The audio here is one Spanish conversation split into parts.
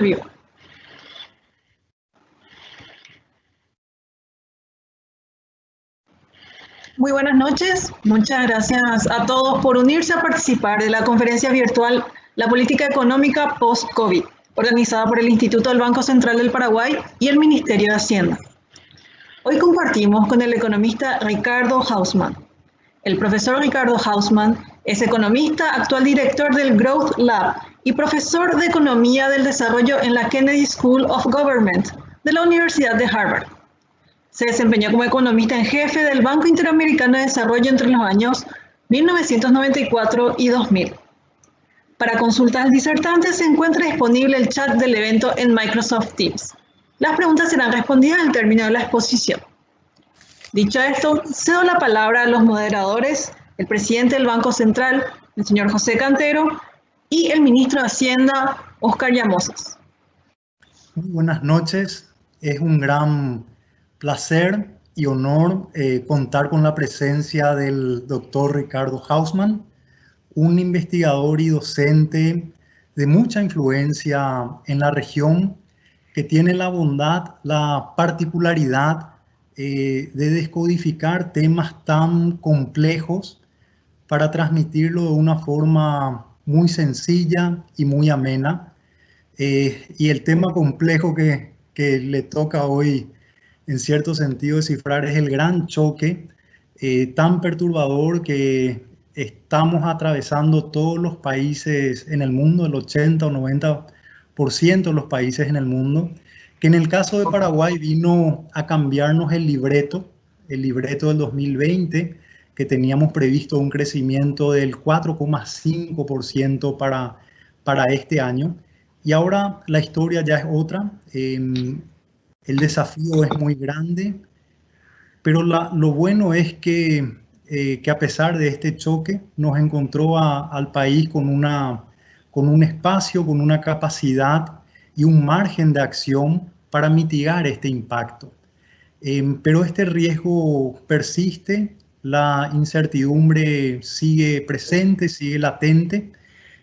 vivo. Muy buenas noches, muchas gracias a todos por unirse a participar de la conferencia virtual La Política Económica Post-COVID, organizada por el Instituto del Banco Central del Paraguay y el Ministerio de Hacienda. Hoy compartimos con el economista Ricardo Hausmann. El profesor Ricardo Hausmann es economista, actual director del Growth Lab y profesor de Economía del Desarrollo en la Kennedy School of Government de la Universidad de Harvard. Se desempeñó como economista en jefe del Banco Interamericano de Desarrollo entre los años 1994 y 2000. Para consultas disertantes se encuentra disponible el chat del evento en Microsoft Teams. Las preguntas serán respondidas al término de la exposición. Dicho esto, cedo la palabra a los moderadores, el presidente del Banco Central, el señor José Cantero, y el ministro de Hacienda, Óscar Llamosas. Muy buenas noches. Es un gran placer y honor contar con la presencia del doctor Ricardo Hausmann, un investigador y docente de mucha influencia en la región, que tiene la bondad, la particularidad de descodificar temas tan complejos para transmitirlo de una forma muy sencilla y muy amena. Y el tema complejo que le toca hoy, en cierto sentido, descifrar es el gran choque tan perturbador que estamos atravesando todos los países en el mundo, el 80 o 90% de los países en el mundo, que en el caso de Paraguay vino a cambiarnos el libreto del 2020, que teníamos previsto un crecimiento del 4,5% para este año. Y ahora la historia ya es otra. El desafío es muy grande, pero lo bueno es que a pesar de este choque nos encontró al país con un espacio, con una capacidad y un margen de acción para mitigar este impacto. Pero este riesgo persiste, la incertidumbre sigue presente, sigue latente,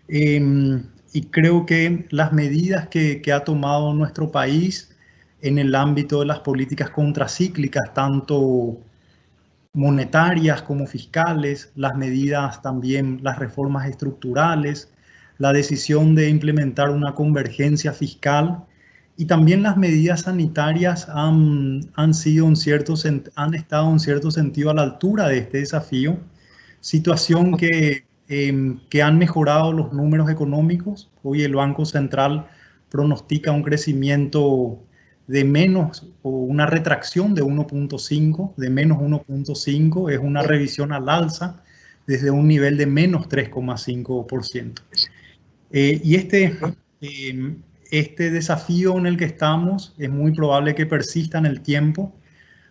y creo que las medidas que ha tomado nuestro país en el ámbito de las políticas contracíclicas, tanto monetarias como fiscales, las medidas también, las reformas estructurales, la decisión de implementar una convergencia fiscal y también las medidas sanitarias han estado en cierto sentido a la altura de este desafío, situación que han mejorado los números económicos. Hoy el Banco Central pronostica un crecimiento de menos, o una retracción de 1,5, de menos 1,5, es una revisión al alza desde un nivel de menos 3,5%. Y este desafío en el que estamos es muy probable que persista en el tiempo.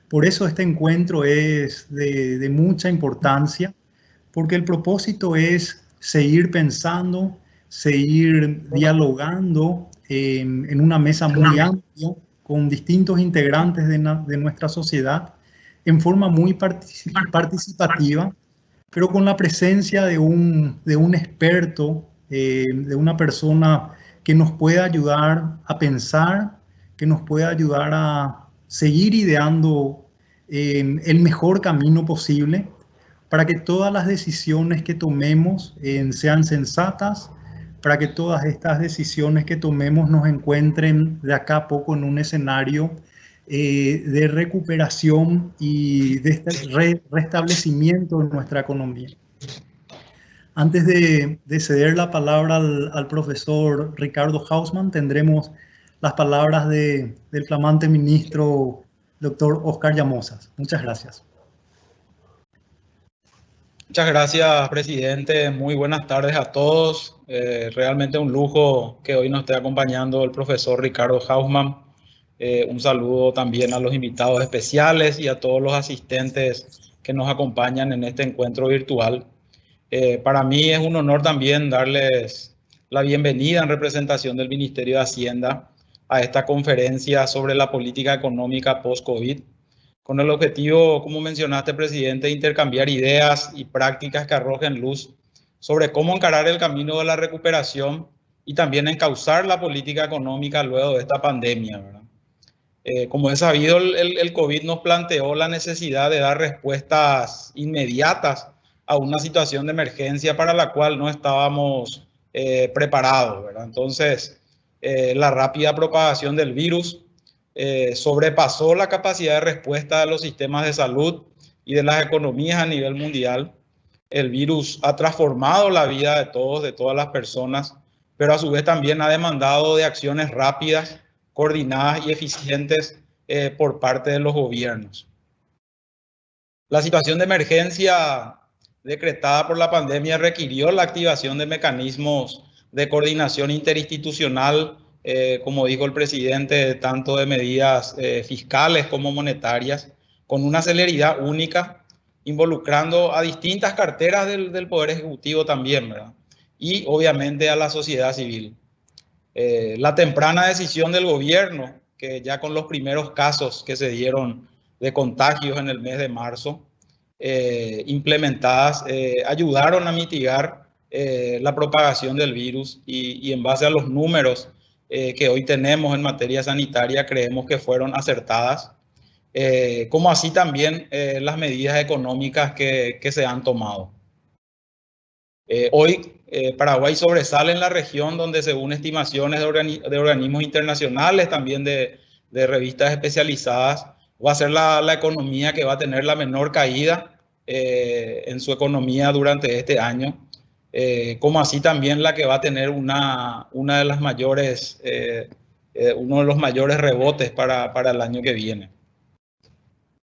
Por eso este encuentro es de mucha importancia, porque el propósito es seguir pensando, seguir dialogando en una mesa muy amplia, con distintos integrantes de nuestra sociedad, en forma muy participativa, pero con la presencia de un experto, de una persona que nos pueda ayudar a pensar, que nos pueda ayudar a seguir ideando el mejor camino posible para que todas las decisiones que tomemos sean sensatas, para que todas estas decisiones que tomemos nos encuentren de acá a poco en un escenario de recuperación y de restablecimiento de nuestra economía. Antes de ceder la palabra al profesor Ricardo Hausmann, tendremos las palabras del flamante ministro, doctor Óscar Llamosas. Muchas gracias. Muchas gracias, presidente. Muy buenas tardes a todos. Realmente un lujo que hoy nos esté acompañando el profesor Ricardo Hausmann. Un saludo también a los invitados especiales y a todos los asistentes que nos acompañan en este encuentro virtual. Para mí es un honor también darles la bienvenida en representación del Ministerio de Hacienda a esta conferencia sobre la política económica post-COVID, con el objetivo, como mencionaste, presidente, de intercambiar ideas y prácticas que arrojen luz sobre cómo encarar el camino de la recuperación y también encauzar la política económica luego de esta pandemia, ¿verdad? Como es sabido, el COVID nos planteó la necesidad de dar respuestas inmediatas a una situación de emergencia para la cual no estábamos preparados, ¿verdad? Entonces, la rápida propagación del virus sobrepasó la capacidad de respuesta de los sistemas de salud y de las economías a nivel mundial. El virus ha transformado la vida de todos, de todas las personas, pero a su vez también ha demandado de acciones rápidas, coordinadas y eficientes por parte de los gobiernos. La situación de emergencia decretada por la pandemia requirió la activación de mecanismos de coordinación interinstitucional, como dijo el presidente, tanto de medidas fiscales como monetarias, con una celeridad única, involucrando a distintas carteras del Poder Ejecutivo también, ¿verdad? Y obviamente a la sociedad civil. La temprana decisión del gobierno, que ya con los primeros casos que se dieron de contagios en el mes de marzo, implementadas, ayudaron a mitigar la propagación del virus y en base a los números que hoy tenemos en materia sanitaria, creemos que fueron acertadas, como así también las medidas económicas que se han tomado. Hoy Paraguay sobresale en la región donde, según estimaciones de organismos internacionales, también de revistas especializadas, va a ser la economía que va a tener la menor caída en su economía durante este año, como así también la que va a tener una de las mayores, uno de los mayores rebotes para el año que viene.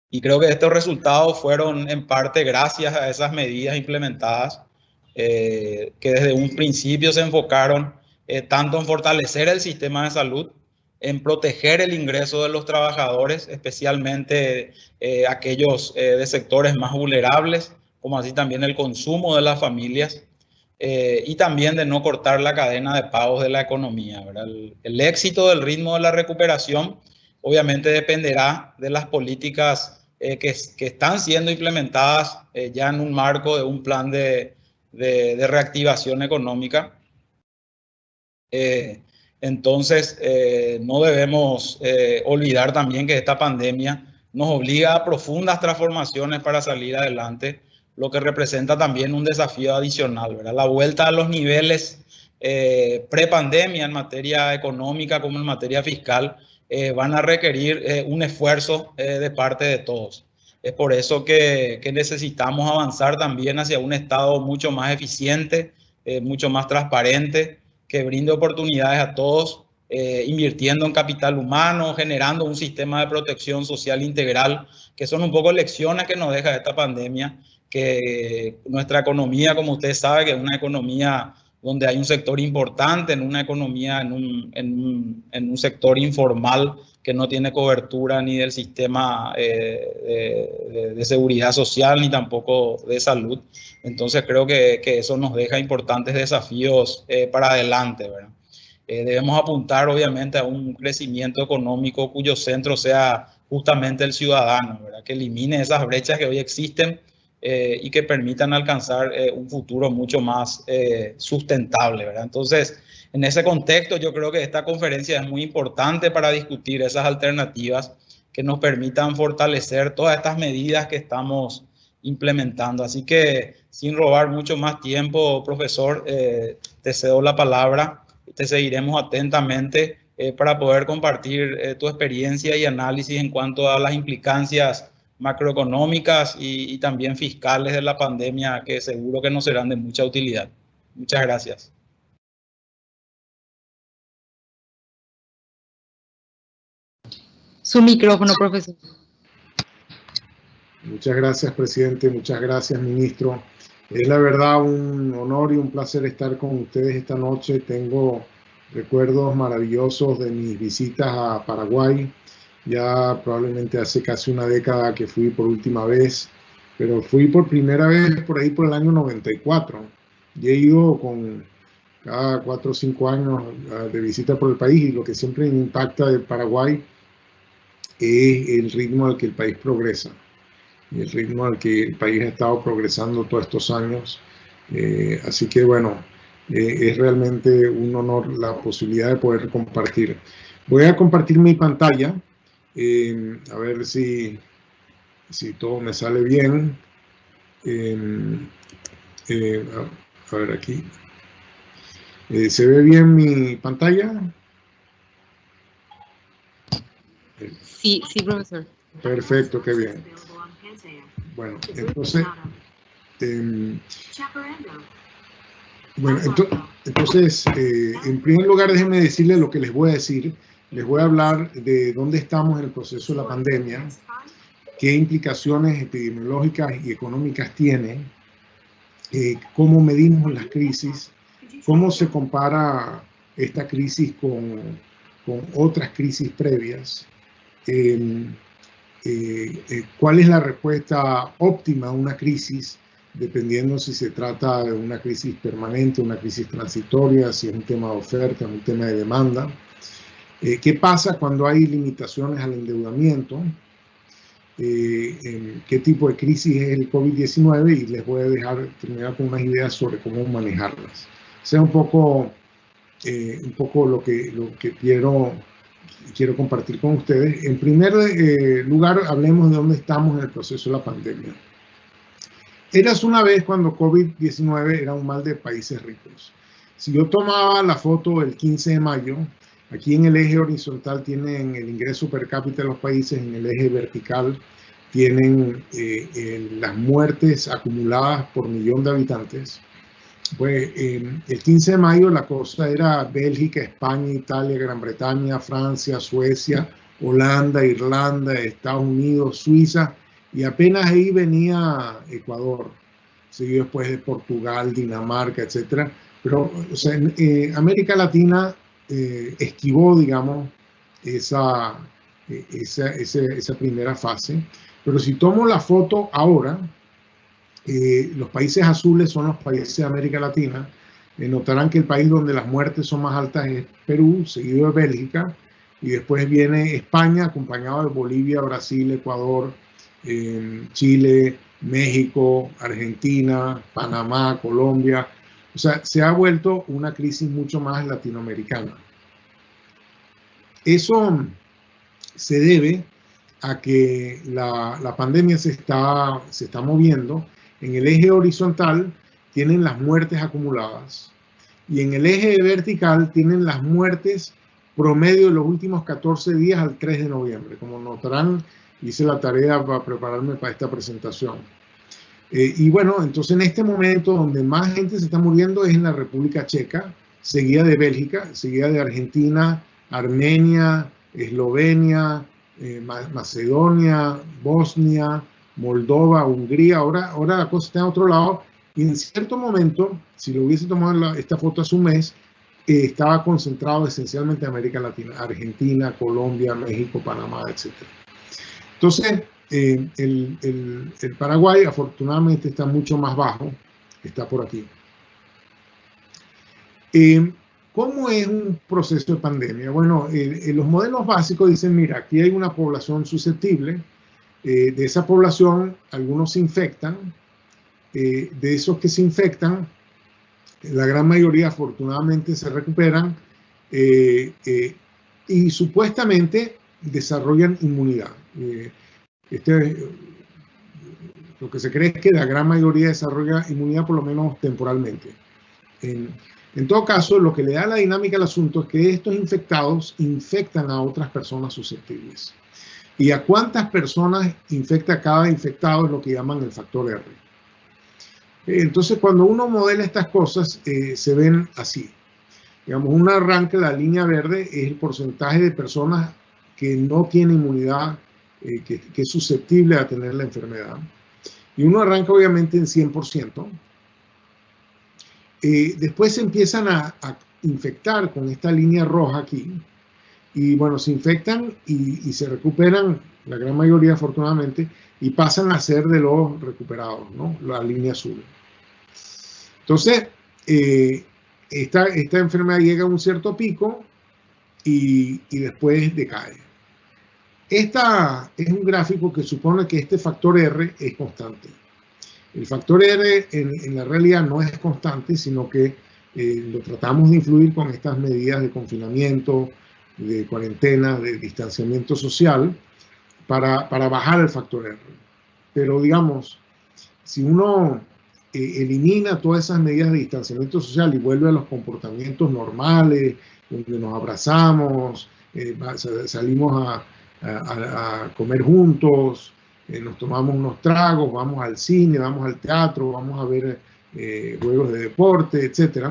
Y creo que estos resultados fueron en parte gracias a esas medidas implementadas, que desde un principio se enfocaron tanto en fortalecer el sistema de salud, en proteger el ingreso de los trabajadores, especialmente aquellos de sectores más vulnerables, como así también el consumo de las familias, y también de no cortar la cadena de pagos de la economía, ¿verdad? El éxito del ritmo de la recuperación obviamente dependerá de las políticas que están siendo implementadas ya en un marco de un plan de reactivación económica. Entonces, no debemos olvidar también que esta pandemia nos obliga a profundas transformaciones para salir adelante, lo que representa también un desafío adicional, ¿verdad? La vuelta a los niveles pre-pandemia en materia económica como en materia fiscal van a requerir un esfuerzo de parte de todos. Es por eso que necesitamos avanzar también hacia un Estado mucho más eficiente, mucho más transparente, que brinde oportunidades a todos, invirtiendo en capital humano, generando un sistema de protección social integral, que son un poco lecciones que nos deja esta pandemia, que nuestra economía, como usted sabe, que es una economía donde hay un sector importante, en una economía, en un sector informal que no tiene cobertura ni del sistema de seguridad social ni tampoco de salud. Entonces creo que eso nos deja importantes desafíos para adelante, ¿verdad? Debemos apuntar obviamente a un crecimiento económico cuyo centro sea justamente el ciudadano, ¿verdad? Que elimine esas brechas que hoy existen y que permitan alcanzar un futuro mucho más sustentable, ¿verdad? Entonces, en ese contexto, yo creo que esta conferencia es muy importante para discutir esas alternativas que nos permitan fortalecer todas estas medidas que estamos implementando. Así que, sin robar mucho más tiempo, profesor, te cedo la palabra. Te seguiremos atentamente para poder compartir tu experiencia y análisis en cuanto a las implicancias macroeconómicas y también fiscales de la pandemia, que seguro que nos serán de mucha utilidad. Muchas gracias. Su micrófono, profesor. Muchas gracias, presidente. Muchas gracias, ministro. Es la verdad un honor y un placer estar con ustedes esta noche. Tengo recuerdos maravillosos de mis visitas a Paraguay. Ya probablemente hace casi una década que fui por última vez, pero fui por primera vez por ahí por el año 94. Y he ido con cada 4 o 5 años de visita por el país, y lo que siempre me impacta de Paraguay es el ritmo al que el país progresa. Y el ritmo al que el país ha estado progresando todos estos años. Así que bueno, Es realmente un honor la posibilidad de poder compartir. Voy a compartir mi pantalla, a ver si todo me sale bien. A ver aquí. ¿Se ve bien mi pantalla? Sí, sí, profesor. Perfecto, qué bien. Bueno, entonces, en primer lugar, déjenme decirles lo que les voy a decir. Les voy a hablar de dónde estamos en el proceso de la pandemia, qué implicaciones epidemiológicas y económicas tiene, cómo medimos las crisis, cómo se compara esta crisis con otras crisis previas, cuál es la respuesta óptima a una crisis, dependiendo si se trata de una crisis permanente, una crisis transitoria, si es un tema de oferta, un tema de demanda. ¿Qué pasa cuando hay limitaciones al endeudamiento? ¿Qué tipo de crisis es el COVID-19? Y les voy a terminar con unas ideas sobre cómo manejarlas. Sea un poco lo que quiero compartir con ustedes. En primer lugar, hablemos de dónde estamos en el proceso de la pandemia. Eras una vez cuando COVID-19 era un mal de países ricos. Si yo tomaba la foto el 15 de mayo, aquí en el eje horizontal tienen el ingreso per cápita de los países, en el eje vertical tienen las muertes acumuladas por millón de habitantes. Pues el 15 de mayo la cosa era Bélgica, España, Italia, Gran Bretaña, Francia, Suecia, Holanda, Irlanda, Estados Unidos, Suiza, y apenas ahí venía Ecuador, seguido después de Portugal, Dinamarca, etc. Pero o sea, América Latina esquivó, digamos, esa primera fase. Pero si tomo la foto ahora, los países azules son los países de América Latina. Notarán que el país donde las muertes son más altas es Perú, seguido de Bélgica, y después viene España, acompañado de Bolivia, Brasil, Ecuador, Chile, México, Argentina, Panamá, Colombia. O sea, se ha vuelto una crisis mucho más latinoamericana. Eso se debe a que la pandemia se está moviendo. En el eje horizontal tienen las muertes acumuladas y en el eje vertical tienen las muertes promedio de los últimos 14 días al 3 de noviembre. Como notarán, hice la tarea para prepararme para esta presentación. Y bueno, entonces en este momento donde más gente se está muriendo es en la República Checa, seguida de Bélgica, seguida de Argentina, Armenia, Eslovenia, Macedonia, Bosnia, Moldova, Hungría. Ahora la cosa está en otro lado, y en cierto momento, si lo hubiese tomado esta foto hace un mes, estaba concentrado esencialmente en América Latina, Argentina, Colombia, México, Panamá, etc. Entonces, el Paraguay afortunadamente está mucho más bajo, está por aquí. ¿Cómo es un proceso de pandemia? Bueno, los modelos básicos dicen, mira, aquí hay una población susceptible, de esa población algunos se infectan, de esos que se infectan, la gran mayoría afortunadamente se recuperan y supuestamente desarrollan inmunidad. Lo que se cree es que la gran mayoría desarrolla inmunidad, por lo menos temporalmente. En todo caso, lo que le da la dinámica al asunto es que estos infectados infectan a otras personas susceptibles. ¿Y a cuántas personas infecta cada infectado? Es lo que llaman el factor R. Entonces, cuando uno modela estas cosas, se ven así. Digamos, un arranque, la línea verde, es el porcentaje de personas que no tienen inmunidad, que es susceptible a tener la enfermedad. Y uno arranca obviamente en 100%. Después se empiezan a infectar con esta línea roja aquí. Y bueno, se infectan y se recuperan, la gran mayoría afortunadamente, y pasan a ser de los recuperados, ¿no? La línea azul. Entonces, esta enfermedad llega a un cierto pico y después decae. Esta es un gráfico que supone que este factor R es constante. El factor R en la realidad no es constante, sino que lo tratamos de influir con estas medidas de confinamiento, de cuarentena, de distanciamiento social, para bajar el factor R. Pero digamos, si uno elimina todas esas medidas de distanciamiento social y vuelve a los comportamientos normales, donde nos abrazamos, salimos a comer juntos, nos tomamos unos tragos, vamos al cine, vamos al teatro, vamos a ver juegos de deporte, etc.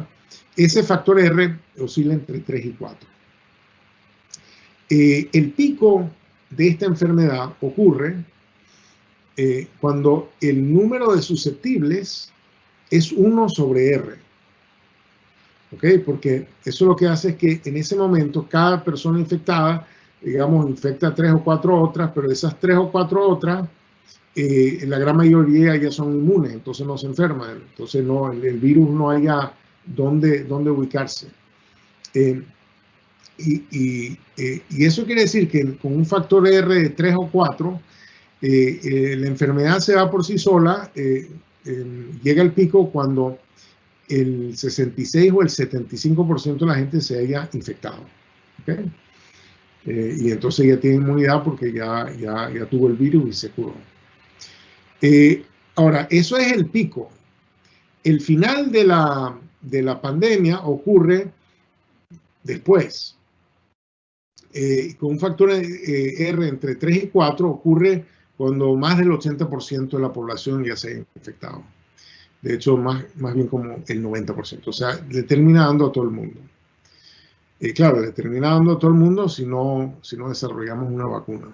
Ese factor R oscila entre 3 y 4. El pico de esta enfermedad ocurre cuando el número de susceptibles es 1 sobre R. ¿Ok? Porque eso lo que hace es que en ese momento cada persona infectada, digamos, infecta 3 o 4 otras, pero esas 3 o 4 otras, la gran mayoría ya son inmunes, entonces no se enferman, entonces no, el virus no haya dónde ubicarse. Y eso quiere decir que con un factor R de 3 o 4, la enfermedad se va por sí sola, llega el pico cuando el 66 o el 75% de la gente se haya infectado. ¿Okay? Y entonces ya tiene inmunidad porque ya tuvo el virus y se curó. Ahora, eso es el pico. El final de la pandemia ocurre después. Con un factor R entre 3 y 4 ocurre cuando más del 80% de la población ya se ha infectado. De hecho, más bien como el 90%. O sea, le termina dando a todo el mundo. Claro, le termina dando a todo el mundo si no desarrollamos una vacuna.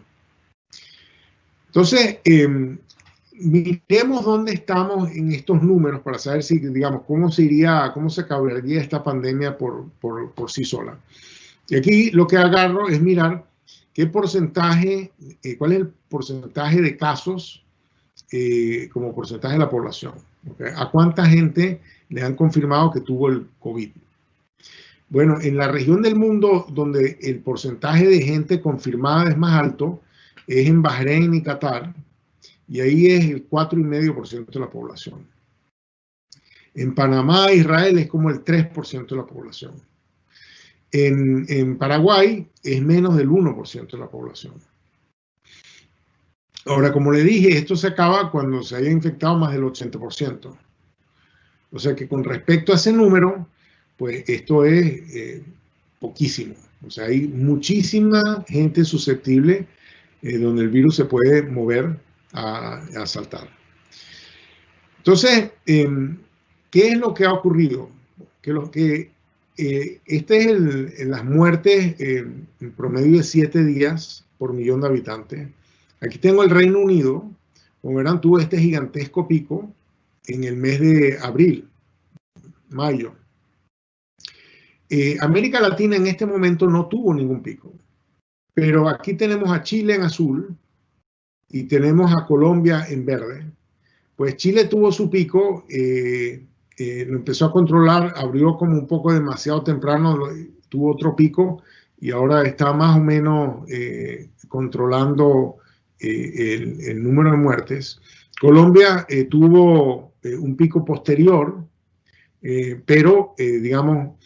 Entonces, miremos dónde estamos en estos números para saber si, digamos, cómo se acabaría esta pandemia por sí sola. Y aquí lo que agarro es mirar qué porcentaje, cuál es el porcentaje de casos como porcentaje de la población. ¿Okay? ¿A cuánta gente le han confirmado que tuvo el COVID? Bueno, en la región del mundo donde el porcentaje de gente confirmada es más alto es en Bahrein y Qatar, y ahí es el 4,5% de la población. En Panamá, Israel es como el 3% de la población. En Paraguay es menos del 1% de la población. Ahora, como le dije, esto se acaba cuando se haya infectado más del 80%. O sea que con respecto a ese número, pues esto es poquísimo. O sea, hay muchísima gente susceptible donde el virus se puede mover a saltar. Entonces, ¿qué es lo que ha ocurrido? Este es las muertes en promedio de 7 días por millón de habitantes. Aquí tengo el Reino Unido. Como verán, tuvo este gigantesco pico en el mes de abril, mayo. América Latina en este momento no tuvo ningún pico. Pero aquí tenemos a Chile en azul y tenemos a Colombia en verde. Pues Chile tuvo su pico, lo empezó a controlar, abrió como un poco demasiado temprano, tuvo otro pico y ahora está más o menos controlando el número de muertes. Colombia tuvo un pico posterior, pero digamos,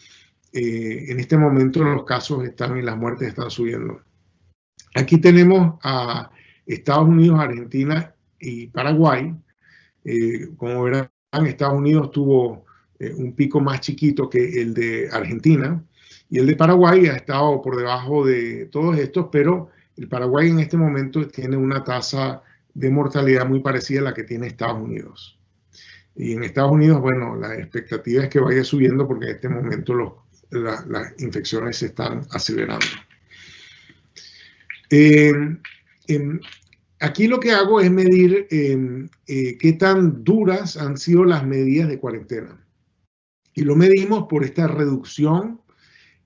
en este momento los casos están y las muertes están subiendo. Aquí tenemos a Estados Unidos, Argentina y Paraguay. Como verán, Estados Unidos tuvo un pico más chiquito que el de Argentina y el de Paraguay ha estado por debajo de todos estos, pero el Paraguay en este momento tiene una tasa de mortalidad muy parecida a la que tiene Estados Unidos. Y en Estados Unidos, bueno, la expectativa es que vaya subiendo porque en este momento las infecciones se están acelerando. Aquí lo que hago es medir qué tan duras han sido las medidas de cuarentena. Y lo medimos por esta reducción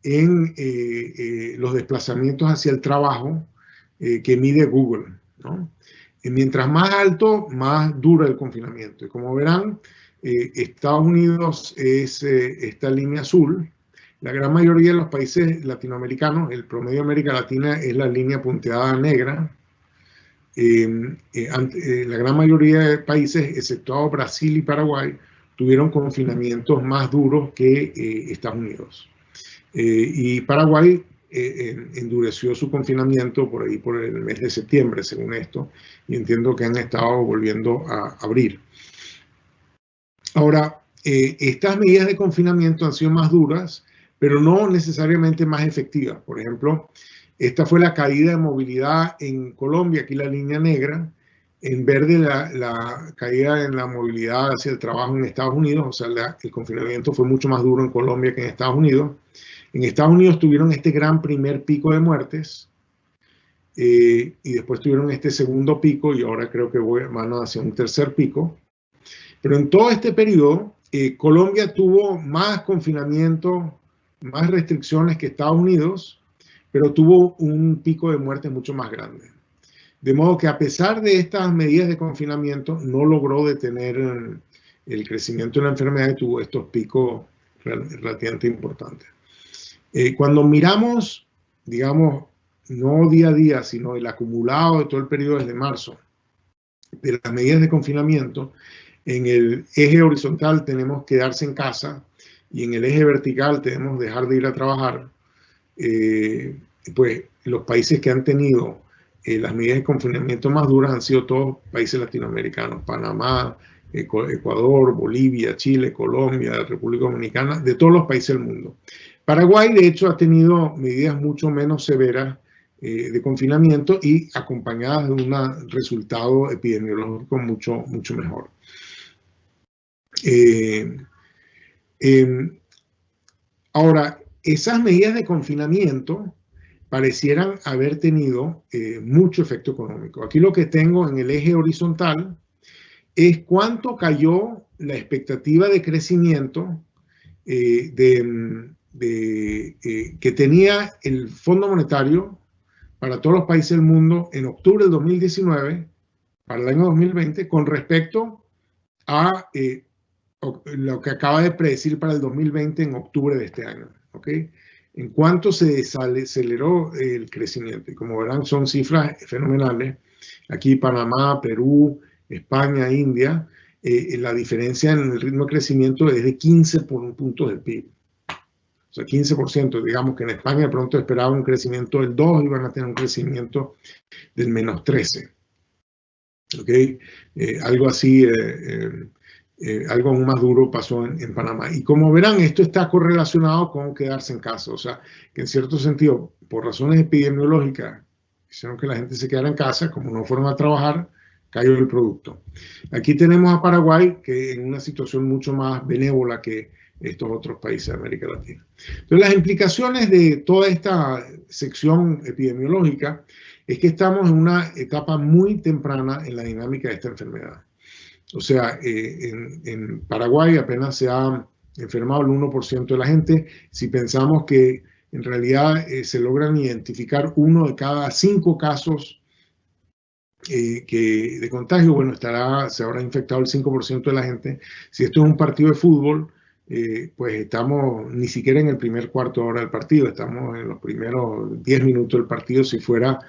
en los desplazamientos hacia el trabajo que mide Google, ¿no? Mientras más alto, más dura el confinamiento. Y como verán, Estados Unidos es esta línea azul. La gran mayoría de los países latinoamericanos, el promedio de América Latina es la línea punteada negra. La gran mayoría de países, exceptuado Brasil y Paraguay, tuvieron confinamientos más duros que Estados Unidos. Y Paraguay endureció su confinamiento por ahí por el mes de septiembre, según esto, y entiendo que han estado volviendo a abrir. Ahora, estas medidas de confinamiento han sido más duras, pero no necesariamente más efectivas. Por ejemplo, esta fue la caída de movilidad en Colombia, aquí la línea negra. En verde, la caída en la movilidad hacia el trabajo en Estados Unidos, o sea, el confinamiento fue mucho más duro en Colombia que en Estados Unidos. En Estados Unidos tuvieron este gran primer pico de muertes y después tuvieron este segundo pico y ahora creo que van hacia un tercer pico. Pero en todo este periodo, Colombia tuvo más confinamiento, más restricciones que Estados Unidos, pero tuvo un pico de muertes mucho más grande. De modo que a pesar de estas medidas de confinamiento, no logró detener el crecimiento de la enfermedad y tuvo estos picos relativamente importantes. Cuando miramos, digamos, no día a día, sino el acumulado de todo el periodo desde marzo, de las medidas de confinamiento, en el eje horizontal tenemos quedarse en casa y en el eje vertical tenemos dejar de ir a trabajar. Pues los países que han tenido las medidas de confinamiento más duras han sido todos países latinoamericanos, Panamá, Ecuador, Bolivia, Chile, Colombia, República Dominicana, de todos los países del mundo. Paraguay, de hecho, ha tenido medidas mucho menos severas de confinamiento y acompañadas de un resultado epidemiológico mucho mejor. Ahora, esas medidas de confinamiento parecieran haber tenido mucho efecto económico. Aquí lo que tengo en el eje horizontal es cuánto cayó la expectativa de crecimiento que tenía el Fondo Monetario para todos los países del mundo en octubre del 2019, para el año 2020, con respecto a lo que acaba de predecir para el 2020 en octubre de este año. ¿Okay? En cuanto se aceleró el crecimiento. Y como verán, son cifras fenomenales. Aquí Panamá, Perú, España, India, la diferencia en el ritmo de crecimiento es de 15 puntos del PIB. O sea, 15%. Digamos que en España de pronto esperaban un crecimiento del 2 y van a tener un crecimiento del menos 13. ¿Okay? Algo así, algo aún más duro pasó en Panamá. Y como verán, esto está correlacionado con quedarse en casa. O sea, que en cierto sentido, por razones epidemiológicas, hicieron que la gente se quedara en casa, como no fueron a trabajar, cayó el producto. Aquí tenemos a Paraguay, que en una situación mucho más benévola que estos otros países de América Latina. Entonces, las implicaciones de toda esta sección epidemiológica es que estamos en una etapa muy temprana en la dinámica de esta enfermedad. O sea, en Paraguay apenas se ha enfermado el 1% de la gente. Si pensamos que en realidad se logran identificar 1 de cada 5 casos de contagio, bueno, se habrá infectado el 5% de la gente. Si esto es un partido de fútbol, pues estamos ni siquiera en el primer cuarto de hora del partido, estamos en los primeros 10 minutos del partido si fuera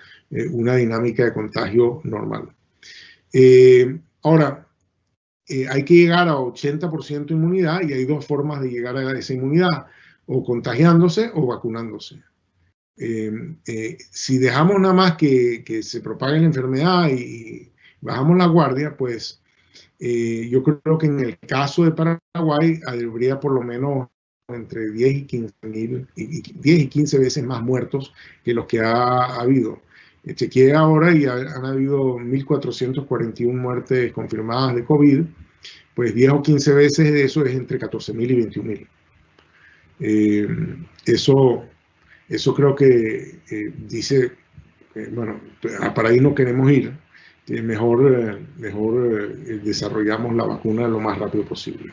una dinámica de contagio normal. Ahora, hay que llegar a 80% de inmunidad y hay 2 formas de llegar a esa inmunidad, o contagiándose o vacunándose. Si dejamos nada más que se propague la enfermedad y bajamos la guardia, pues yo creo que en el caso de Paraguay habría por lo menos entre 10 y 15 veces más muertos que los que ha habido. Chequeé ahora y han habido 1.441 muertes confirmadas de COVID, pues 10 o 15 veces de eso es entre 14.000 y 21.000. Eso creo que dice, bueno, para ahí no queremos ir, mejor desarrollamos la vacuna lo más rápido posible.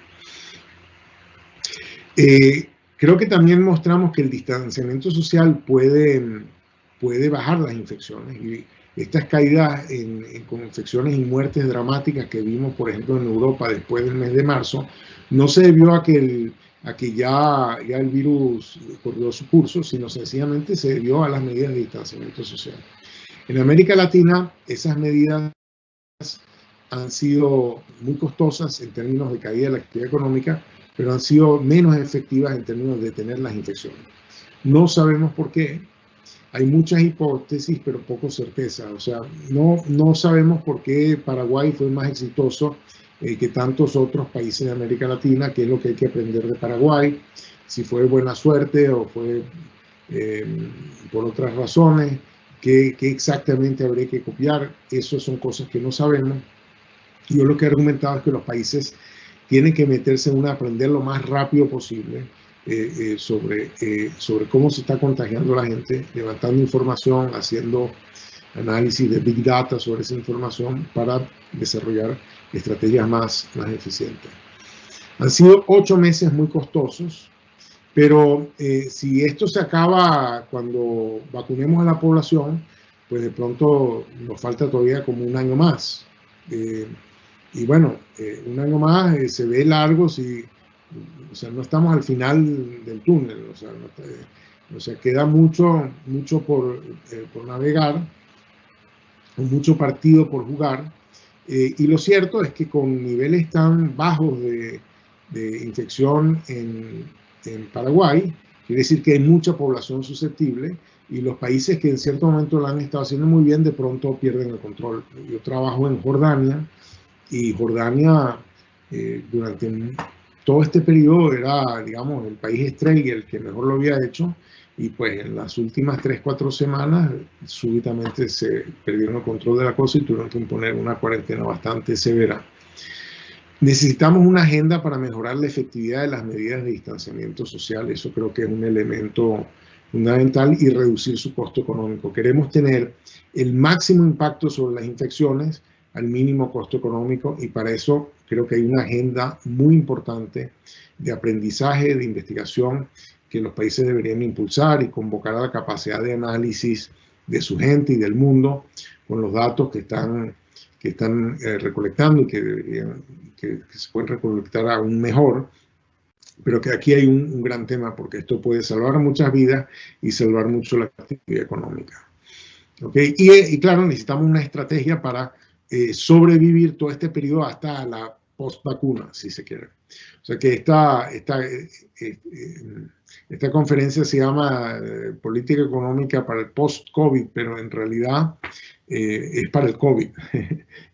Creo que también mostramos que el distanciamiento social puede bajar las infecciones y estas caídas con infecciones y muertes dramáticas que vimos, por ejemplo, en Europa después del mes de marzo, no se debió a que ya el virus corrió su curso, sino sencillamente se debió a las medidas de distanciamiento social. En América Latina, esas medidas han sido muy costosas en términos de caída de la actividad económica, pero han sido menos efectivas en términos de detener las infecciones. No sabemos por qué. Hay muchas hipótesis, pero poco certeza. O sea, no sabemos por qué Paraguay fue más exitoso que tantos otros países de América Latina, que es lo que hay que aprender de Paraguay, si fue buena suerte o fue por otras razones, qué exactamente habría que copiar. Eso son cosas que no sabemos. Yo lo que he argumentado es que los países tienen que meterse en aprender lo más rápido posible sobre cómo se está contagiando la gente, levantando información, haciendo análisis de Big Data sobre esa información para desarrollar estrategias más eficientes. Han sido 8 meses muy costosos, pero si esto se acaba cuando vacunemos a la población, pues de pronto nos falta todavía como un año más. Y bueno, un año más se ve largo, o sea, no estamos al final del túnel, o sea, queda mucho por navegar, mucho partido por jugar, y lo cierto es que con niveles tan bajos de infección en Paraguay, quiere decir que hay mucha población susceptible, y los países que en cierto momento lo han estado haciendo muy bien, de pronto pierden el control. Yo trabajo en Jordania, y Jordania durante todo este periodo era, digamos, el país estrella, el que mejor lo había hecho, y pues en las últimas 3-4 semanas súbitamente se perdieron el control de la cosa y tuvieron que imponer una cuarentena bastante severa. Necesitamos una agenda para mejorar la efectividad de las medidas de distanciamiento social. Eso creo que es un elemento fundamental, y reducir su costo económico. Queremos tener el máximo impacto sobre las infecciones al mínimo costo económico, y para eso creo que hay una agenda muy importante de aprendizaje, de investigación, que los países deberían impulsar y convocar a la capacidad de análisis de su gente y del mundo con los datos que están recolectando y que se pueden recolectar aún mejor. Pero que aquí hay un gran tema, porque esto puede salvar muchas vidas y salvar mucho la actividad económica. ¿Okay? Y claro, necesitamos una estrategia para sobrevivir todo este periodo hasta la post-vacuna, si se quiere. O sea que esta conferencia se llama Política Económica para el Post-COVID, pero en realidad es para el COVID.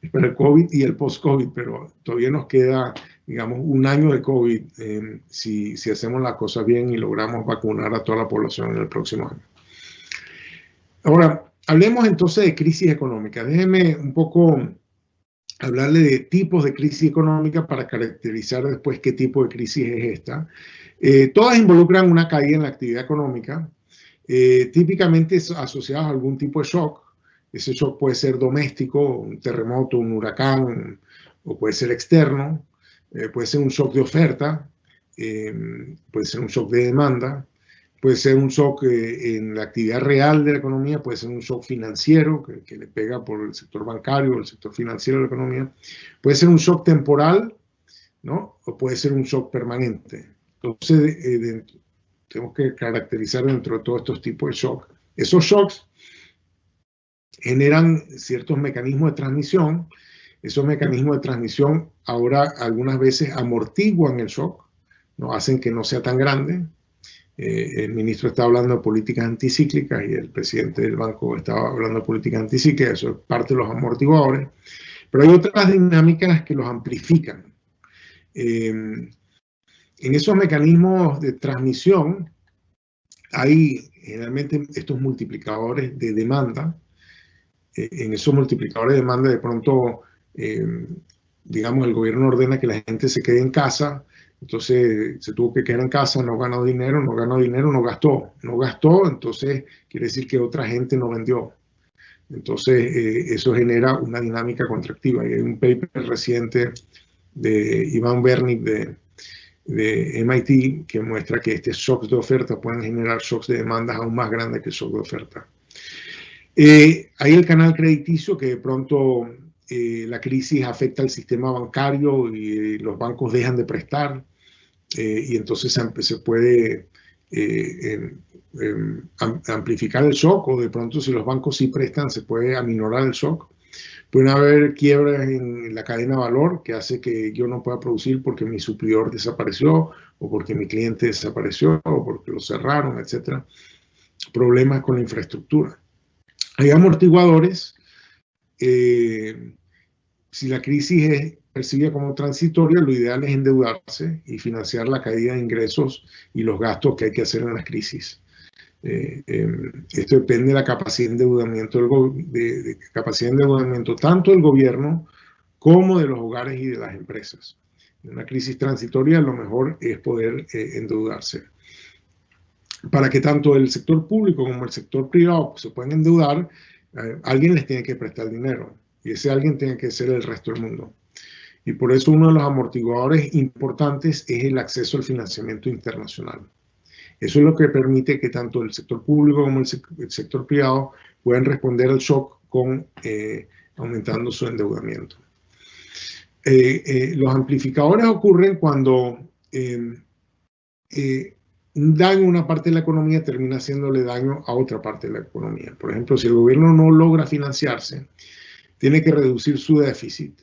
Es para el COVID y el post-COVID, pero todavía nos queda, digamos, un año de COVID si hacemos las cosas bien y logramos vacunar a toda la población en el próximo año. Ahora, hablemos entonces de crisis económica. Déjenme un poco hablarle de tipos de crisis económica para caracterizar después qué tipo de crisis es esta. Todas involucran una caída en la actividad económica, típicamente asociadas a algún tipo de shock. Ese shock puede ser doméstico, un terremoto, un huracán, o puede ser externo, puede ser un shock de oferta, puede ser un shock de demanda, puede ser un shock en la actividad real de la economía, puede ser un shock financiero que le pega por el sector bancario o el sector financiero de la economía, puede ser un shock temporal, ¿no? O puede ser un shock permanente. Entonces, tenemos que caracterizar dentro de todos estos tipos de shock. Esos shocks generan ciertos mecanismos de transmisión. Esos mecanismos de transmisión ahora algunas veces amortiguan el shock, ¿no? Hacen que no sea tan grande. El ministro está hablando de políticas anticíclicas y el presidente del banco estaba hablando de políticas anticíclicas. Eso es parte de los amortiguadores. Pero hay otras dinámicas que los amplifican. En esos mecanismos de transmisión hay generalmente estos multiplicadores de demanda. En esos multiplicadores de demanda de pronto, digamos, el gobierno ordena que la gente se quede en casa, entonces se tuvo que quedar en casa, no ganó dinero, no gastó, entonces quiere decir que otra gente no vendió. Entonces eso genera una dinámica contractiva. Y hay un paper reciente de Ivan Bernik de MIT que muestra que estos shocks de oferta pueden generar shocks de demandas aún más grandes que el shock de oferta. Hay el canal crediticio, que de pronto la crisis afecta al sistema bancario y los bancos dejan de prestar, y entonces se puede amplificar el shock, o de pronto si los bancos sí prestan se puede aminorar el shock. Pueden haber quiebras en la cadena de valor que hace que yo no pueda producir porque mi suplidor desapareció o porque mi cliente desapareció o porque lo cerraron, etc. Problemas con la infraestructura. Hay amortiguadores. Si la crisis es percibida como transitoria, lo ideal es endeudarse y financiar la caída de ingresos y los gastos que hay que hacer en las crisis. Esto depende de la capacidad de endeudamiento, capacidad de endeudamiento tanto del gobierno como de los hogares y de las empresas. En una crisis transitoria lo mejor es poder endeudarse. Para que tanto el sector público como el sector privado se puedan endeudar, alguien les tiene que prestar dinero y ese alguien tiene que ser el resto del mundo. Y por eso uno de los amortiguadores importantes es el acceso al financiamiento internacional. Eso es lo que permite que tanto el sector público como el sector privado puedan responder al shock con aumentando su endeudamiento. Los amplificadores ocurren cuando un daño a una parte de la economía termina haciéndole daño a otra parte de la economía. Por ejemplo, si el gobierno no logra financiarse, tiene que reducir su déficit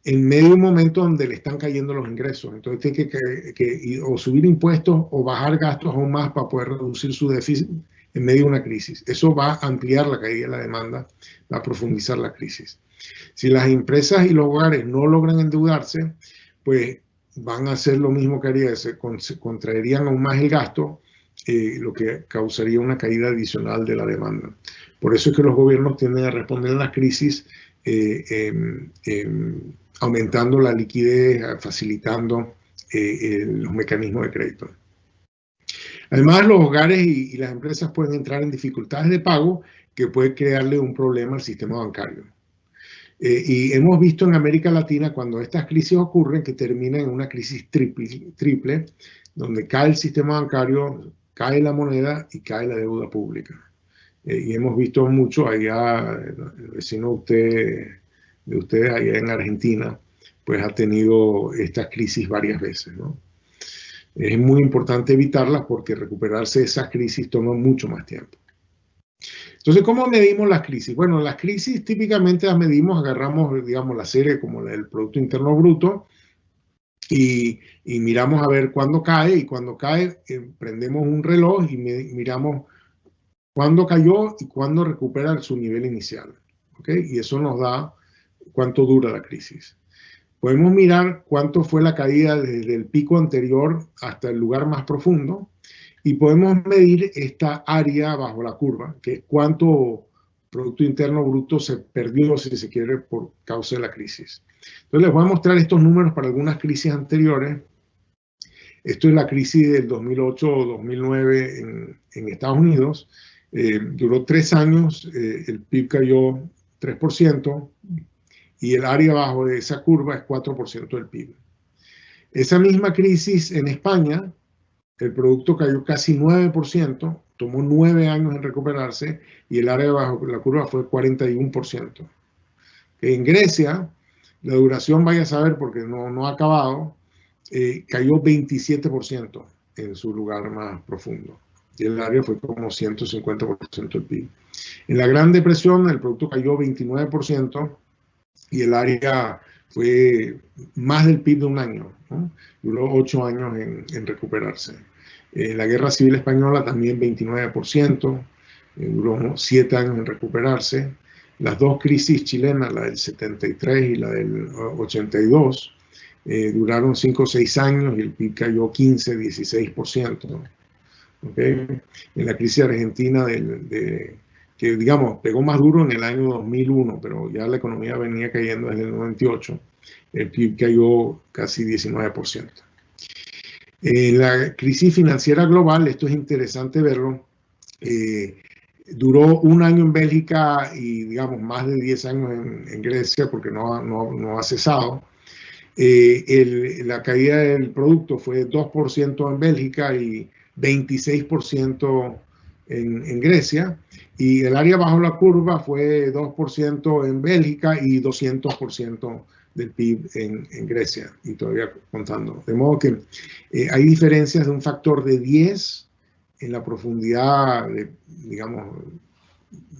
en medio de un momento donde le están cayendo los ingresos. Entonces tiene que o subir impuestos o bajar gastos aún más para poder reducir su déficit en medio de una crisis. Eso va a ampliar la caída de la demanda, va a profundizar la crisis. Si las empresas y los hogares no logran endeudarse, pues van a hacer lo mismo que haría, se contraerían aún más el gasto, lo que causaría una caída adicional de la demanda. Por eso es que los gobiernos tienden a responder a las crisis aumentando la liquidez, facilitando los mecanismos de crédito. Además, los hogares y las empresas pueden entrar en dificultades de pago que puede crearle un problema al sistema bancario. Y hemos visto en América Latina cuando estas crisis ocurren que terminan en una crisis triple, donde cae el sistema bancario, cae la moneda y cae la deuda pública. Y hemos visto mucho allá, el vecino de ustedes allá en Argentina, pues ha tenido estas crisis varias veces, ¿no? Es muy importante evitarlas porque recuperarse de esas crisis toma mucho más tiempo. Entonces, ¿cómo medimos las crisis? Bueno, las crisis típicamente las medimos, agarramos, digamos, la serie como la del Producto Interno Bruto y miramos a ver cuándo cae, y cuando cae prendemos un reloj y miramos cuándo cayó y cuándo recupera su nivel inicial. ¿Okay? Y eso nos da cuánto dura la crisis. Podemos mirar cuánto fue la caída desde el pico anterior hasta el lugar más profundo y podemos medir esta área bajo la curva, que es cuánto Producto Interno Bruto se perdió, si se quiere, por causa de la crisis. Entonces les voy a mostrar estos números para algunas crisis anteriores. Esto es la crisis del 2008 o 2009 en Estados Unidos. Duró 3 años, el PIB cayó 3%. Y el área abajo de esa curva es 4% del PIB. Esa misma crisis en España, el producto cayó casi 9%, tomó 9 años en recuperarse y el área abajo de la curva fue 41%. En Grecia, la duración, vaya a saber porque no ha acabado, cayó 27% en su lugar más profundo. Y el área fue como 150% del PIB. En la Gran Depresión, el producto cayó 29%. Y el área fue más del PIB de un año, ¿no? Duró 8 años en recuperarse. La Guerra Civil Española también 29%, duró 7 años en recuperarse. Las dos crisis chilenas, la del 73 y la del 82, duraron 5 o 6 años y el PIB cayó 15, 16%. ¿Okay? En la crisis argentina que digamos pegó más duro en el año 2001, pero ya la economía venía cayendo desde el 98, el PIB cayó casi 19%. En la crisis financiera global, esto es interesante verlo, duró 1 año en Bélgica y digamos más de 10 años en Grecia porque no ha cesado. La caída del producto fue 2% en Bélgica y 26% en Grecia, y el área bajo la curva fue 2% en Bélgica y 200% del PIB en Grecia, y todavía contando. De modo que hay diferencias de un factor de 10 en la profundidad, digamos,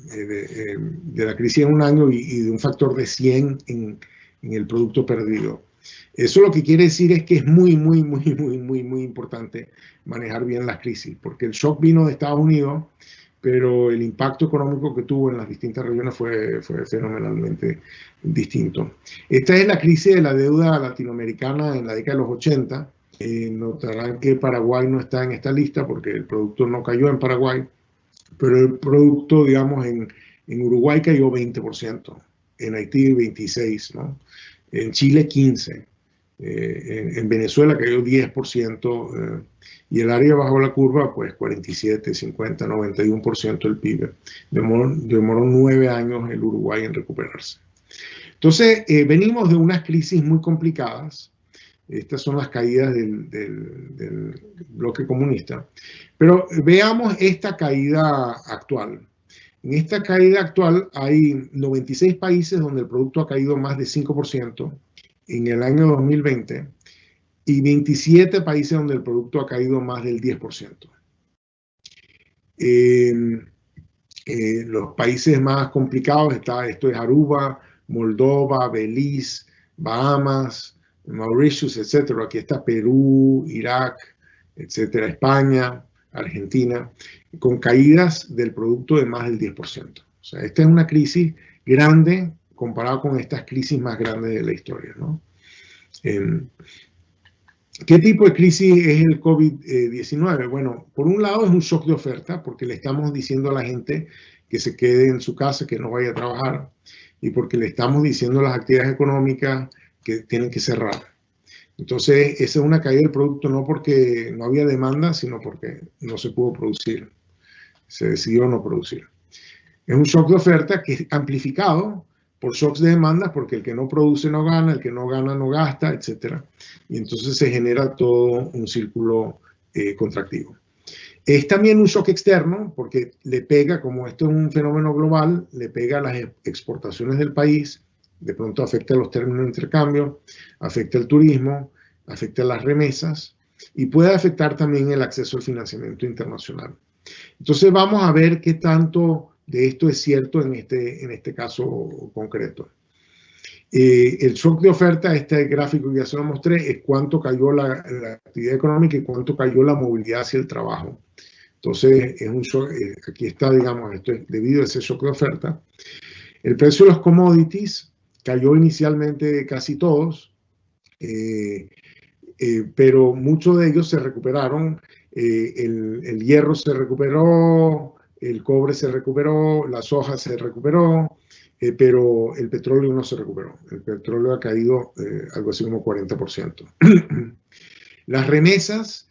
de la crisis en un año y de un factor de 100 en el producto perdido. Eso lo que quiere decir es que es muy importante manejar bien las crisis, porque el shock vino de Estados Unidos, pero el impacto económico que tuvo en las distintas regiones fue fenomenalmente distinto. Esta es la crisis de la deuda latinoamericana en la década de los 80. Notarán que Paraguay no está en esta lista porque el producto no cayó en Paraguay, pero el producto, digamos, en Uruguay cayó 20%, en Haití 26%, ¿no? En Chile 15%, en Venezuela cayó 10%, y el área bajo la curva, pues 47, 50, 91% del PIB. Demoró 9 años el Uruguay en recuperarse. Entonces, venimos de unas crisis muy complicadas. Estas son las caídas del bloque comunista. Pero veamos esta caída actual. En esta caída actual hay 96 países donde el producto ha caído más de 5% en el año 2020 y 27 países donde el producto ha caído más del 10%. Los países más complicados esto es Aruba, Moldova, Belice, Bahamas, Mauritius, etc. Aquí está Perú, Irak, etcétera, España, Argentina, con caídas del producto de más del 10%. O sea, esta es una crisis grande comparado con estas crisis más grandes de la historia, ¿no? ¿Qué tipo de crisis es el COVID-19? Bueno, por un lado es un shock de oferta, porque le estamos diciendo a la gente que se quede en su casa, que no vaya a trabajar, y porque le estamos diciendo a las actividades económicas que tienen que cerrar. Entonces, esa es una caída del producto no porque no había demanda, sino porque no se pudo producir. Se decidió no producir. Es un shock de oferta que es amplificado por shocks de demanda, porque el que no produce no gana, el que no gana no gasta, etc. Y entonces se genera todo un círculo contractivo. Es también un shock externo, porque le pega, como esto es un fenómeno global, le pega a las exportaciones del país, de pronto afecta a los términos de intercambio, afecta al turismo, afecta a las remesas y puede afectar también el acceso al financiamiento internacional. Entonces vamos a ver qué tanto de esto es cierto en este caso concreto. El shock de oferta, este gráfico que ya se lo mostré, es cuánto cayó la actividad económica y cuánto cayó la movilidad hacia el trabajo. Entonces, es un shock, aquí está, digamos, esto es debido a ese shock de oferta. El precio de los commodities cayó inicialmente casi todos, pero muchos de ellos se recuperaron. El hierro se recuperó, el cobre se recuperó, la soja se recuperó, pero el petróleo no se recuperó. El petróleo ha caído algo así como 40%. Las remesas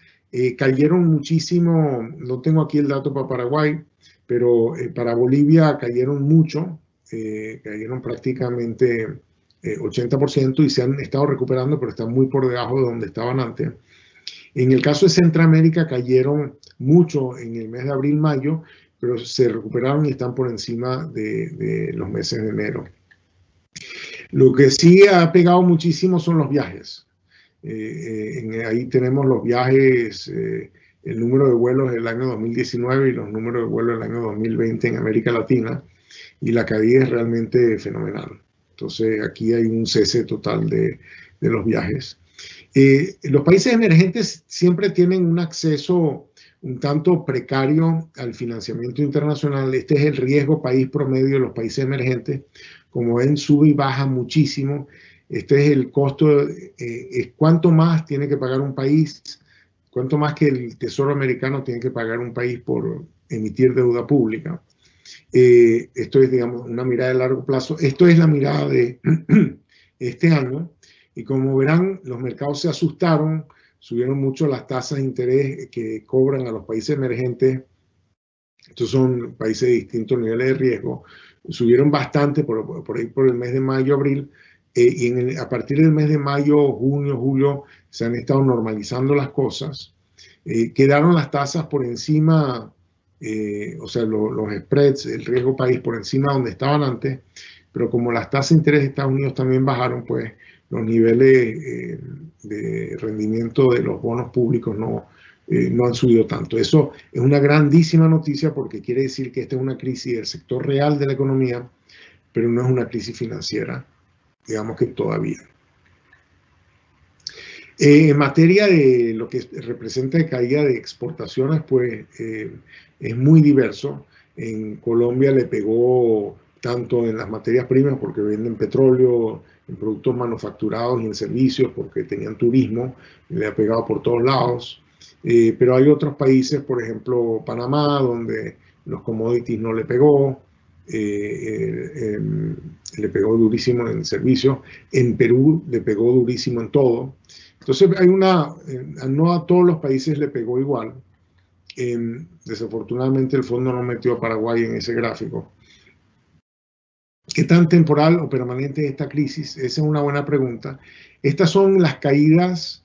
cayeron muchísimo, no tengo aquí el dato para Paraguay, pero para Bolivia cayeron mucho, cayeron prácticamente 80% y se han estado recuperando, pero están muy por debajo de donde estaban antes. En el caso de Centroamérica cayeron mucho en el mes de abril-mayo, pero se recuperaron y están por encima de los meses de enero. Lo que sí ha pegado muchísimo son los viajes. Ahí tenemos los viajes, el número de vuelos del año 2019 y los números de vuelos del año 2020 en América Latina, y la caída es realmente fenomenal. Entonces aquí hay un cese total de los viajes. Los países emergentes siempre tienen un acceso un tanto precario al financiamiento internacional. Este es el riesgo país promedio de los países emergentes. Como ven, sube y baja muchísimo. Este es el costo, es cuánto más tiene que pagar un país, cuánto más que el Tesoro americano tiene que pagar un país por emitir deuda pública. Esto es, digamos, una mirada de largo plazo. Esto es la mirada de este año. Y como verán, los mercados se asustaron, subieron mucho las tasas de interés que cobran a los países emergentes. Estos son países de distintos niveles de riesgo. Subieron bastante por ahí por el mes de mayo, abril. Y a partir del mes de mayo, junio, julio, se han estado normalizando las cosas. Quedaron las tasas por encima, o sea, los spreads, el riesgo país por encima de donde estaban antes. Pero como las tasas de interés de Estados Unidos también bajaron, pues los niveles de rendimiento de los bonos públicos no no han subido tanto. Eso es una grandísima noticia porque quiere decir que esta es una crisis del sector real de la economía, pero no es una crisis financiera, digamos que todavía. En materia de lo que representa caída de exportaciones, pues es muy diverso. En Colombia le pegó tanto en las materias primas porque venden petróleo, en productos manufacturados y en servicios porque tenían turismo, le ha pegado por todos lados. Pero hay otros países, por ejemplo Panamá, donde los commodities no le pegó. Le pegó durísimo en servicios. En Perú le pegó durísimo en todo. Entonces no a todos los países le pegó igual. Desafortunadamente el fondo no metió a Paraguay en ese gráfico. ¿Qué tan temporal o permanente es esta crisis? Esa es una buena pregunta. Estas son las caídas,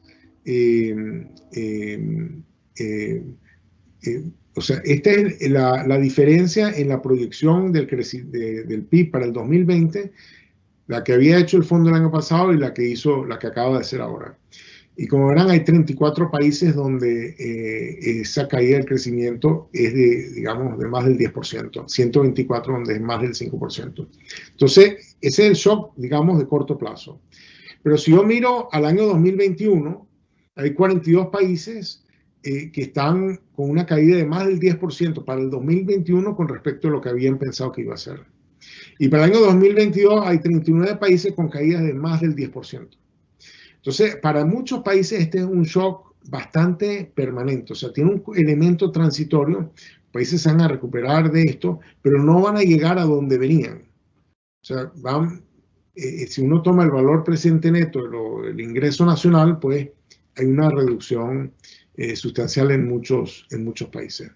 o sea, esta es la diferencia en la proyección del PIB para el 2020, la que había hecho el fondo el año pasado y la que acaba de hacer ahora. Y como verán, hay 34 países donde esa caída del crecimiento es digamos, de más del 10%, 124 donde es más del 5%. Entonces, ese es el shock, digamos, de corto plazo. Pero si yo miro al año 2021, hay 42 países que están con una caída de más del 10% para el 2021 con respecto a lo que habían pensado que iba a ser. Y para el año 2022 hay 39 países con caídas de más del 10%. Entonces, para muchos países este es un shock bastante permanente, o sea, tiene un elemento transitorio, países se van a recuperar de esto, pero no van a llegar a donde venían. O sea, si uno toma el valor presente neto, el ingreso nacional, pues hay una reducción sustancial en muchos países.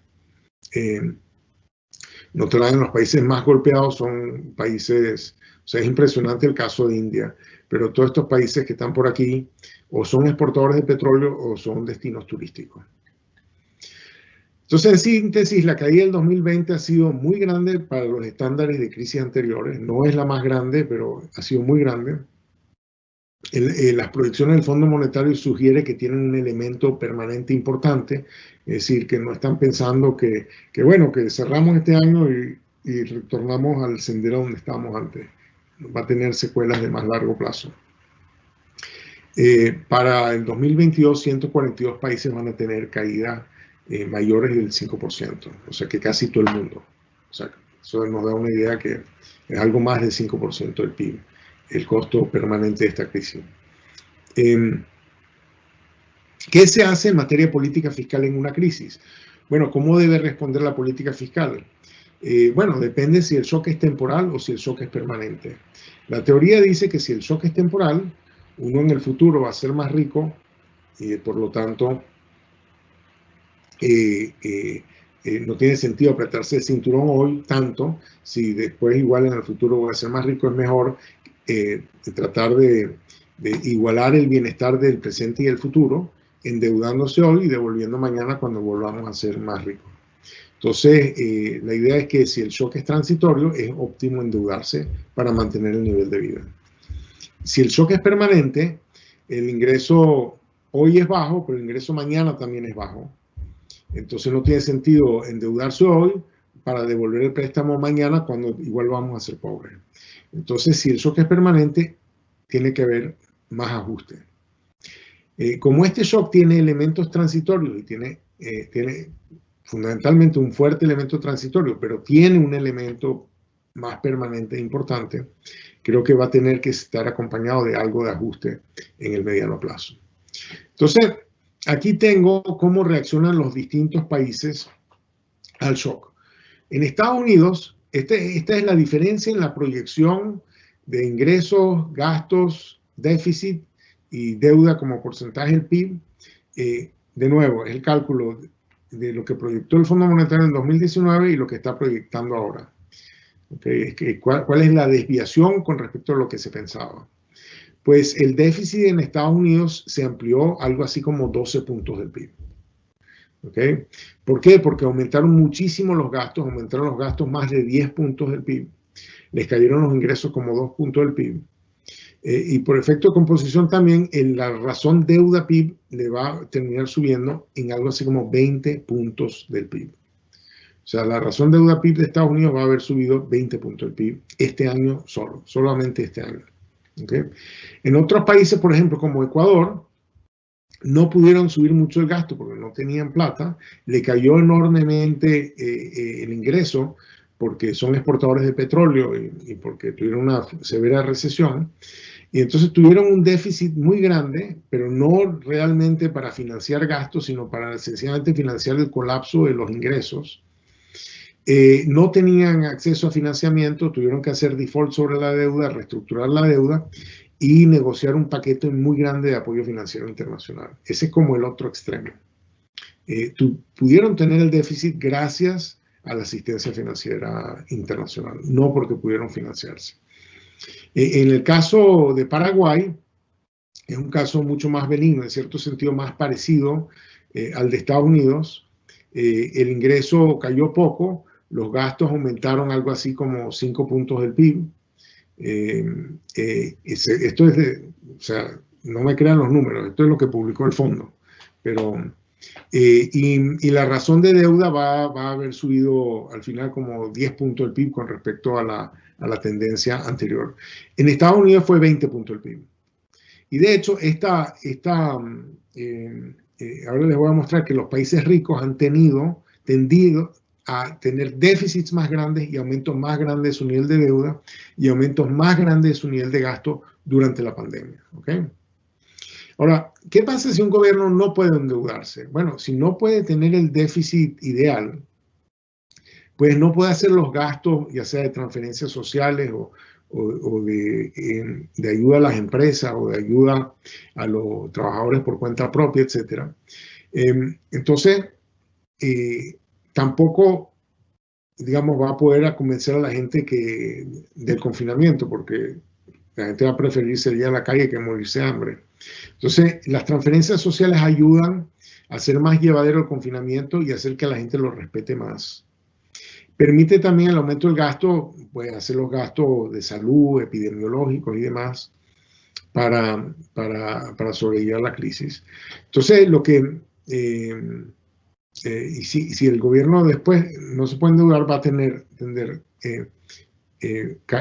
Notarán en los países más golpeados son países, o sea, es impresionante el caso de India, pero todos estos países que están por aquí o son exportadores de petróleo o son destinos turísticos. Entonces, en síntesis, la caída del 2020 ha sido muy grande para los estándares de crisis anteriores. No es la más grande, pero ha sido muy grande. Las proyecciones del Fondo Monetario sugieren que tienen un elemento permanente importante, es decir, que no están pensando que cerramos este año y retornamos al sendero donde estábamos antes. Va a tener secuelas de más largo plazo. Para el 2022, 142 países van a tener caídas mayores del 5%, o sea que casi todo el mundo. O sea, eso nos da una idea que es algo más del 5% del PIB, el costo permanente de esta crisis. ¿Qué se hace en materia de política fiscal en una crisis? Bueno, ¿cómo debe responder la política fiscal? Bueno, depende si el shock es temporal o si el shock es permanente. La teoría dice que si el shock es temporal, uno en el futuro va a ser más rico y por lo tanto no tiene sentido apretarse el cinturón hoy tanto. Si después igual en el futuro voy a ser más rico, es mejor tratar de igualar el bienestar del presente y del futuro, endeudándose hoy y devolviendo mañana cuando volvamos a ser más ricos. Entonces, la idea es que si el shock es transitorio, es óptimo endeudarse para mantener el nivel de vida. Si el shock es permanente, el ingreso hoy es bajo, pero el ingreso mañana también es bajo. Entonces no tiene sentido endeudarse hoy para devolver el préstamo mañana cuando igual vamos a ser pobres. Entonces, si el shock es permanente, tiene que haber más ajuste. Como este shock tiene elementos transitorios y tiene fundamentalmente un fuerte elemento transitorio, pero tiene un elemento más permanente e importante, creo que va a tener que estar acompañado de algo de ajuste en el mediano plazo. Entonces, aquí tengo cómo reaccionan los distintos países al shock. En Estados Unidos, esta es la diferencia en la proyección de ingresos, gastos, déficit y deuda como porcentaje del PIB. De nuevo, es el cálculo de lo que proyectó el Fondo Monetario en 2019 y lo que está proyectando ahora. ¿Cuál es la desviación con respecto a lo que se pensaba? Pues el déficit en Estados Unidos se amplió algo así como 12 puntos del PIB. ¿Por qué? Porque aumentaron muchísimo los gastos, más de 10 puntos del PIB. Les cayeron los ingresos como 2 puntos del PIB. Y por efecto de composición también, la razón deuda-PIB le va a terminar subiendo en algo así como 20 puntos del PIB. O sea, la razón deuda-PIB de Estados Unidos va a haber subido 20 puntos del PIB este año solamente este año. ¿Okay? En otros países, por ejemplo, como Ecuador, no pudieron subir mucho el gasto porque no tenían plata, le cayó enormemente el ingreso porque son exportadores de petróleo y porque tuvieron una severa recesión, y entonces tuvieron un déficit muy grande, pero no realmente para financiar gastos, sino para sencillamente financiar el colapso de los ingresos. No tenían acceso a financiamiento, tuvieron que hacer default sobre la deuda, reestructurar la deuda y negociar un paquete muy grande de apoyo financiero internacional. Ese es como el otro extremo. Pudieron tener el déficit gracias a la asistencia financiera internacional, no porque pudieron financiarse. En el caso de Paraguay, es un caso mucho más benigno, en cierto sentido más parecido al de Estados Unidos. El ingreso cayó poco, los gastos aumentaron algo así como 5 puntos del PIB. Esto es o sea, no me crean los números, esto es lo que publicó el fondo. Pero, y la razón de deuda va a haber subido al final como 10 puntos del PIB con respecto a la tendencia anterior. En Estados Unidos fue 20 puntos del PIB. Y de hecho, ahora les voy a mostrar que los países ricos han tendido a tener déficits más grandes y aumentos más grandes de su nivel de deuda y aumentos más grandes de su nivel de gasto durante la pandemia. ¿Okay? Ahora, ¿qué pasa si un gobierno no puede endeudarse? Bueno, si no puede tener el déficit ideal, pues no puede hacer los gastos, ya sea de transferencias sociales o de ayuda a las empresas o de ayuda a los trabajadores por cuenta propia, etc. Entonces, tampoco, digamos, va a poder convencer a la gente del confinamiento, porque la gente va a preferir salir a la calle que morirse de hambre. Entonces, las transferencias sociales ayudan a hacer más llevadero el confinamiento y hacer que la gente lo respete más. Permite también el aumento del gasto, pues hacer los gastos de salud, epidemiológicos y demás para sobrevivir a la crisis. Entonces, y si el gobierno después no se puede endeudar, va a tener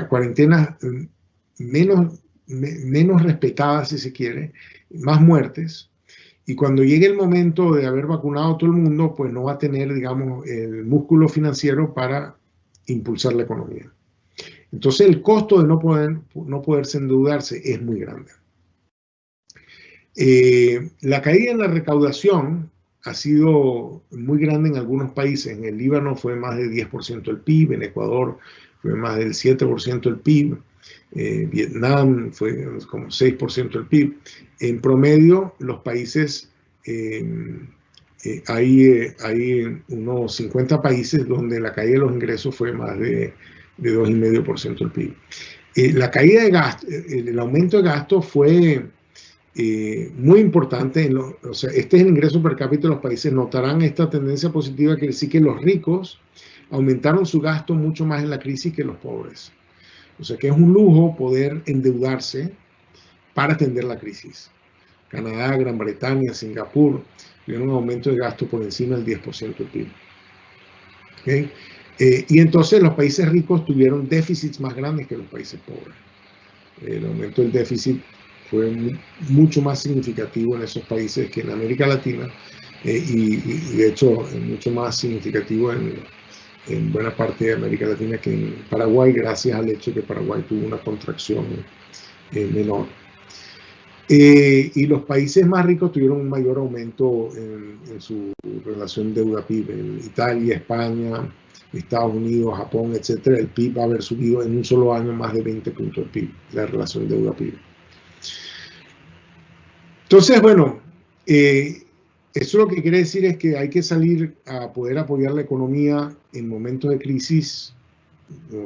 cuarentenas menos respetadas, si se quiere, más muertes. Y cuando llegue el momento de haber vacunado a todo el mundo, pues no va a tener, digamos, el músculo financiero para impulsar la economía. Entonces el costo de no poderse endeudarse es muy grande. La caída en la recaudación ha sido muy grande en algunos países. En el Líbano fue más del 10% del PIB, en Ecuador fue más del 7% del PIB, Vietnam fue como 6% del PIB. En promedio, los países, hay unos 50 países donde la caída de los ingresos fue más de 2,5% del PIB. La caída de gasto, el aumento de gasto fue muy importante. O sea, este es el ingreso per cápita de los países. Notarán esta tendencia positiva, que sí que los ricos aumentaron su gasto mucho más en la crisis que los pobres. O sea que es un lujo poder endeudarse para atender la crisis. Canadá, Gran Bretaña, Singapur tuvieron un aumento de gasto por encima del 10% del PIB. ¿Okay? Y entonces los países ricos tuvieron déficits más grandes que los países pobres. El aumento del déficit fue mucho más significativo en esos países que en América Latina, y de hecho mucho más significativo en buena parte de América Latina que en Paraguay, gracias al hecho de que Paraguay tuvo una contracción menor. Y los países más ricos tuvieron un mayor aumento en su relación deuda-PIB. En Italia, España, Estados Unidos, Japón, etc. El PIB va a haber subido en un solo año más de 20 puntos del PIB, la relación deuda-PIB. Entonces, bueno, eso lo que quiere decir es que hay que salir a poder apoyar la economía en momentos de crisis,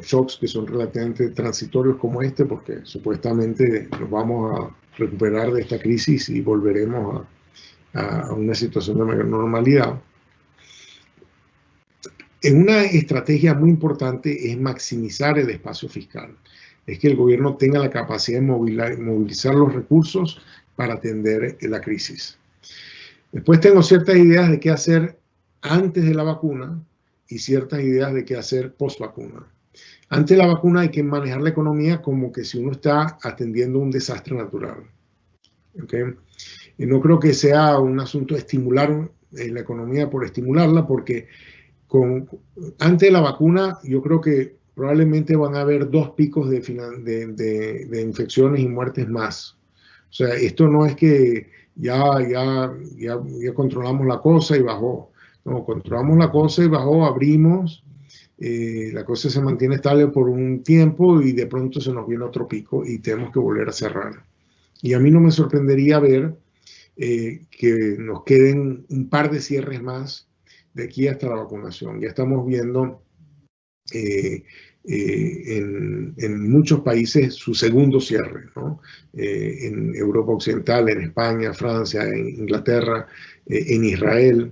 shocks que son relativamente transitorios como este, porque supuestamente nos vamos a recuperar de esta crisis y volveremos a una situación de mayor normalidad. Una estrategia muy importante es maximizar el espacio fiscal. es que el gobierno tenga la capacidad de movilizar los recursos para atender la crisis. Después tengo ciertas ideas de qué hacer antes de la vacuna y ciertas ideas de qué hacer post vacuna. Antes de la vacuna hay que manejar la economía como que si uno está atendiendo un desastre natural. ¿Okay? Y no creo que sea un asunto de estimular la economía por estimularla, porque antes de la vacuna yo creo que probablemente van a haber 2 picos de infecciones y muertes más. O sea, esto no es que ya controlamos la cosa y bajó. No, controlamos la cosa y bajó, abrimos, la cosa se mantiene estable por un tiempo y de pronto se nos viene otro pico y tenemos que volver a cerrar. Y a mí no me sorprendería ver que nos queden un par de cierres más de aquí hasta la vacunación. Ya estamos viendo en muchos países su segundo cierre, ¿no? En Europa Occidental, en España, Francia, en Inglaterra, en Israel.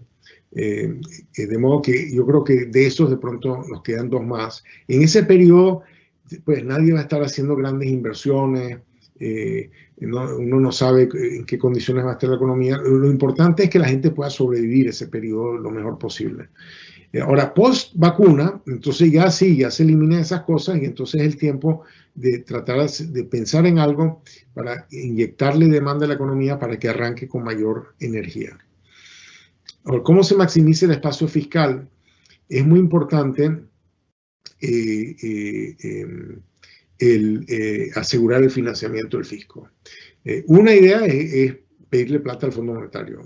De modo que yo creo que de esos de pronto nos quedan 2 más. En ese periodo, pues nadie va a estar haciendo grandes inversiones, uno no sabe en qué condiciones va a estar la economía. Lo importante es que la gente pueda sobrevivir ese periodo lo mejor posible. Ahora, post vacuna, entonces ya sí, ya se eliminan esas cosas y entonces es el tiempo de tratar de pensar en algo para inyectarle demanda a la economía para que arranque con mayor energía. Ahora, ¿cómo se maximiza el espacio fiscal? Es muy importante asegurar el financiamiento del fisco. Una idea es pedirle plata al Fondo Monetario.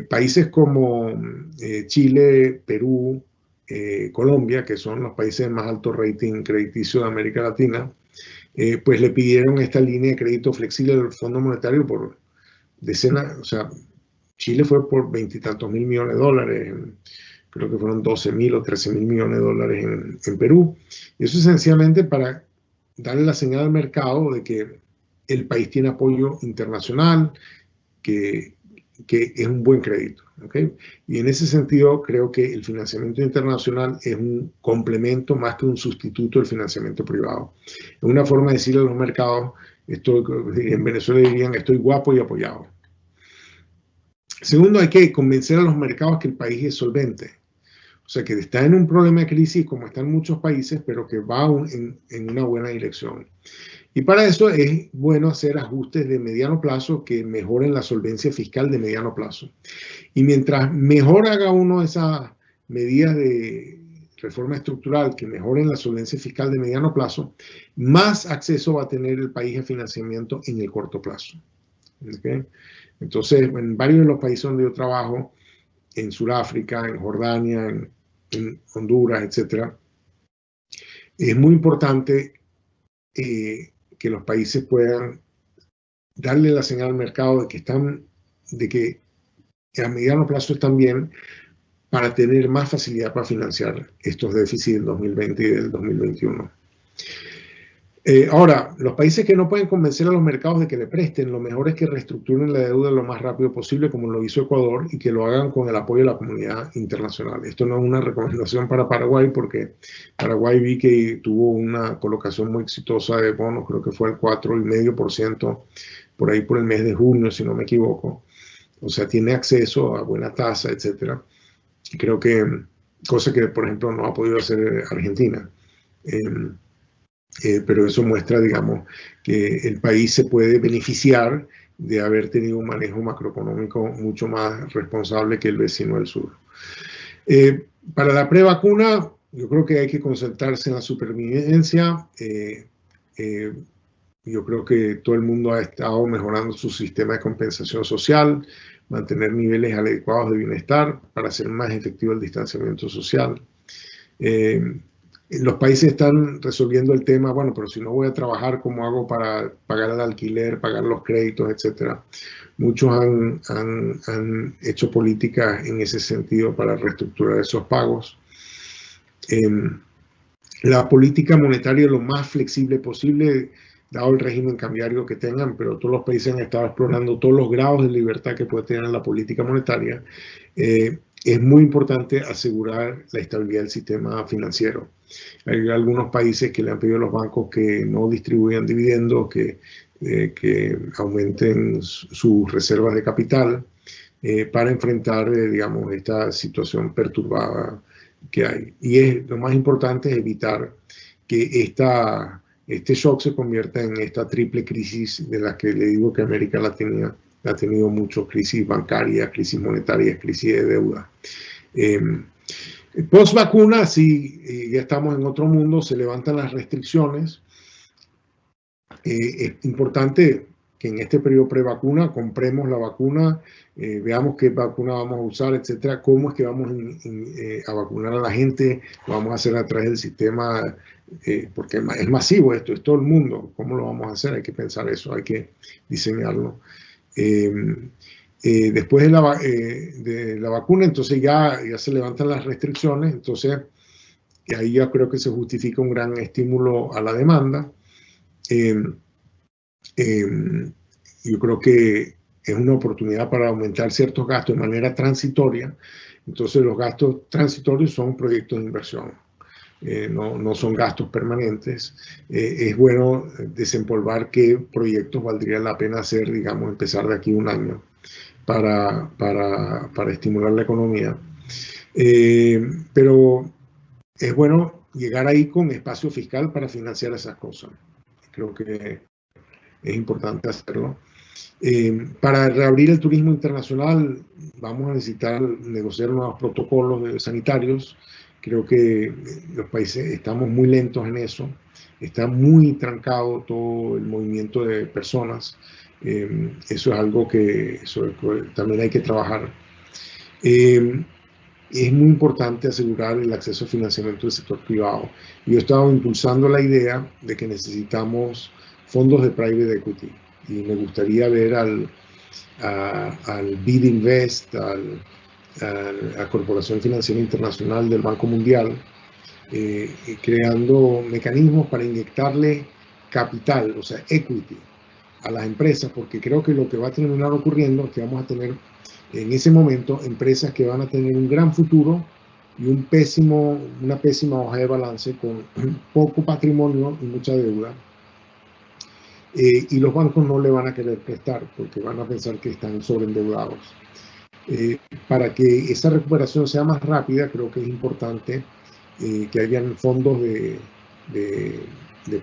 Países como Chile, Perú, Colombia, que son los países de más alto rating crediticio de América Latina, pues le pidieron esta línea de crédito flexible del Fondo Monetario por decenas, o sea, Chile fue por 20 y tantos mil millones de dólares, creo que fueron 12.000 o 13.000 millones de dólares en Perú. Y eso es sencillamente para darle la señal al mercado de que el país tiene apoyo internacional, que es un buen crédito. ¿Okay? Y en ese sentido creo que el financiamiento internacional es un complemento más que un sustituto del financiamiento privado. Es una forma de decirle a los mercados, en Venezuela dirían, estoy guapo y apoyado. Segundo, hay que convencer a los mercados que el país es solvente. O sea, que está en un problema de crisis como están muchos países, pero que va en una buena dirección. Y para eso es bueno hacer ajustes de mediano plazo que mejoren la solvencia fiscal de mediano plazo. Y mientras mejor haga uno esas medidas de reforma estructural que mejoren la solvencia fiscal de mediano plazo, más acceso va a tener el país a financiamiento en el corto plazo. ¿Okay? Entonces, en varios de los países donde yo trabajo, en Sudáfrica, en Jordania, en Honduras, etc., es muy importante que los países puedan darle la señal al mercado de que a mediano plazo están bien para tener más facilidad para financiar estos déficits del 2020 y del 2021. Ahora, los países que no pueden convencer a los mercados de que le presten, lo mejor es que reestructuren la deuda lo más rápido posible, como lo hizo Ecuador, y que lo hagan con el apoyo de la comunidad internacional. Esto no es una recomendación para Paraguay, porque Paraguay vi que tuvo una colocación muy exitosa de bonos, creo que fue el 4,5% por ahí por el mes de junio, si no me equivoco. O sea, tiene acceso a buena tasa, etc. Y creo que, cosa que, por ejemplo, no ha podido hacer Argentina. Pero eso muestra, digamos, que el país se puede beneficiar de haber tenido un manejo macroeconómico mucho más responsable que el vecino del sur. Para la prevacuna, yo creo que hay que concentrarse en la supervivencia. Yo creo que todo el mundo ha estado mejorando su sistema de compensación social, mantener niveles adecuados de bienestar para hacer más efectivo el distanciamiento social. Los países están resolviendo el tema, bueno, pero si no voy a trabajar, ¿cómo hago para pagar el alquiler, pagar los créditos, etcétera? Muchos han hecho políticas en ese sentido para reestructurar esos pagos. La política monetaria lo más flexible posible, dado el régimen cambiario que tengan, pero todos los países han estado explorando todos los grados de libertad que puede tener la política monetaria. es muy importante asegurar la estabilidad del sistema financiero. Hay algunos países que le han pedido a los bancos que no distribuyan dividendos, que aumenten sus reservas de capital para enfrentar, digamos, esta situación perturbada que hay. Y lo más importante es evitar que este shock se convierta en esta triple crisis de la que le digo que América Latina ha tenido mucho: crisis bancaria, crisis monetaria, crisis de deuda. Post vacuna, sí, ya estamos en otro mundo, se levantan las restricciones. Es importante que en este periodo pre-vacuna compremos la vacuna, veamos qué vacuna vamos a usar, etcétera, cómo es que vamos a vacunar a la gente, lo vamos a hacer a través del sistema, porque es masivo esto, es todo el mundo, ¿cómo lo vamos a hacer? Hay que pensar eso, hay que diseñarlo. Después de la vacuna, entonces ya se levantan las restricciones, entonces ahí ya creo que se justifica un gran estímulo a la demanda. Yo creo que es una oportunidad para aumentar ciertos gastos de manera transitoria. Entonces los gastos transitorios son proyectos de inversión, no son gastos permanentes. Es bueno desempolvar qué proyectos valdría la pena hacer, digamos, empezar de aquí un año para estimular la economía. Pero es bueno llegar ahí con espacio fiscal para financiar esas cosas. Creo que es importante hacerlo. Para reabrir el turismo internacional vamos a necesitar negociar nuevos protocolos sanitarios. Creo que los países estamos muy lentos en eso. Está muy trancado todo el movimiento de personas. Eso es algo que también hay que trabajar. Es muy importante asegurar el acceso a financiamiento del sector privado. Yo he estado impulsando la idea de que necesitamos fondos de private equity, y me gustaría ver al BID Invest, a la Corporación Financiera Internacional del Banco Mundial, creando mecanismos para inyectarle capital, o sea, equity, a las empresas, porque creo que lo que va a terminar ocurriendo es que vamos a tener en ese momento empresas que van a tener un gran futuro y una pésima hoja de balance con poco patrimonio y mucha deuda. Y los bancos no le van a querer prestar porque van a pensar que están sobreendeudados. Para que esa recuperación sea más rápida, creo que es importante que hayan fondos de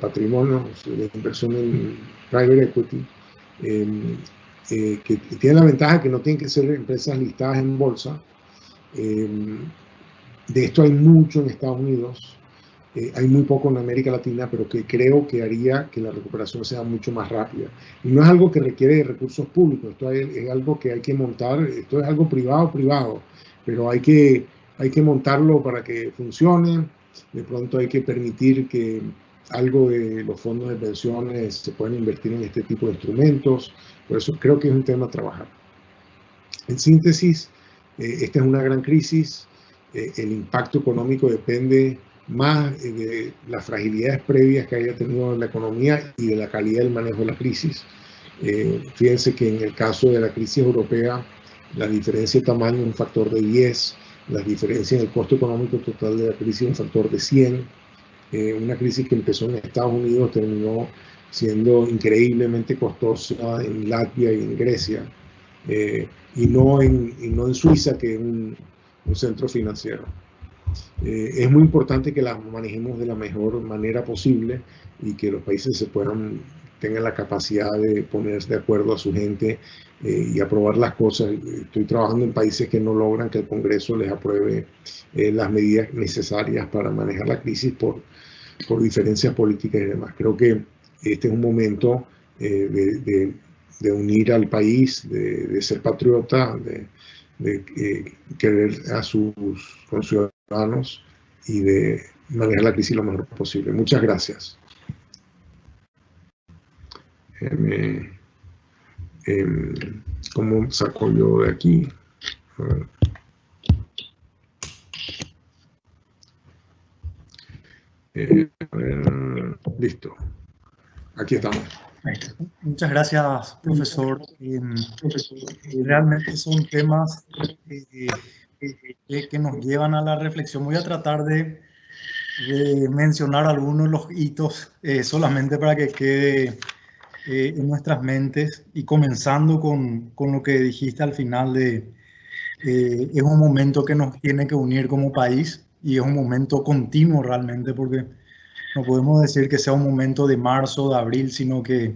patrimonio, de inversión en private equity, que tienen la ventaja que no tienen que ser empresas listadas en bolsa. De esto hay mucho en Estados Unidos. Hay muy poco en América Latina, pero que creo que haría que la recuperación sea mucho más rápida. Y no es algo que requiere de recursos públicos, esto es algo que hay que montar, esto es algo privado, pero hay que montarlo para que funcione. De pronto hay que permitir que algo de los fondos de pensiones se puedan invertir en este tipo de instrumentos. Por eso creo que es un tema a trabajar. En síntesis, esta es una gran crisis. El impacto económico depende más de las fragilidades previas que haya tenido la economía y de la calidad del manejo de la crisis. Fíjense que en el caso de la crisis europea, la diferencia de tamaño es un factor de 10, la diferencia en el costo económico total de la crisis es un factor de 100. Una crisis que empezó en Estados Unidos terminó siendo increíblemente costosa en Latvia y en Grecia, y no en Suiza, que es un centro financiero. Es muy importante que las manejemos de la mejor manera posible y que los países tengan la capacidad de ponerse de acuerdo a su gente y aprobar las cosas. Estoy trabajando en países que no logran que el Congreso les apruebe las medidas necesarias para manejar la crisis por diferencias políticas y demás. Creo que este es un momento de unir al país, de ser patriota, de querer a sus conciudadanos y de manejar la crisis lo mejor posible. Muchas gracias. ¿Cómo saco yo de aquí? Listo. Aquí estamos. Muchas gracias, profesor. Realmente son temas que nos llevan a la reflexión. Voy a tratar de mencionar algunos de los hitos solamente para que quede en nuestras mentes, y comenzando con lo que dijiste al final es un momento que nos tiene que unir como país, y es un momento continuo realmente, porque no podemos decir que sea un momento de marzo, de abril, sino que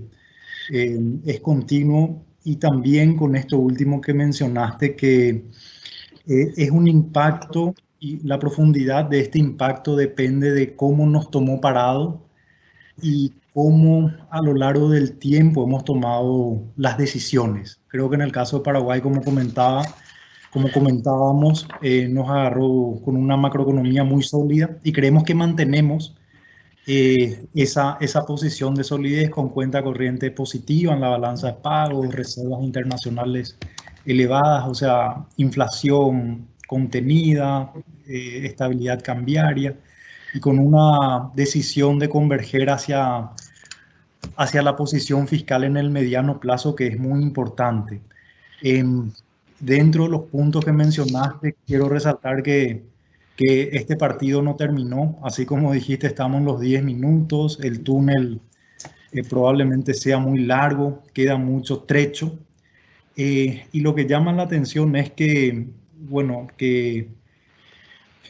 es continuo. Y también con esto último que mencionaste, que es un impacto, y la profundidad de este impacto depende de cómo nos tomó parado y cómo a lo largo del tiempo hemos tomado las decisiones. Creo que en el caso de Paraguay, como comentábamos, nos agarró con una macroeconomía muy sólida, y creemos que mantenemos esa posición de solidez con cuenta corriente positiva en la balanza de pagos, reservas internacionales elevadas, o sea, inflación contenida, estabilidad cambiaria, y con una decisión de converger hacia la posición fiscal en el mediano plazo, que es muy importante. Dentro de los puntos que mencionaste, quiero resaltar que este partido no terminó. Así como dijiste, estamos en los 10 minutos, el túnel probablemente sea muy largo, queda mucho trecho. Y lo que llama la atención es que, bueno, que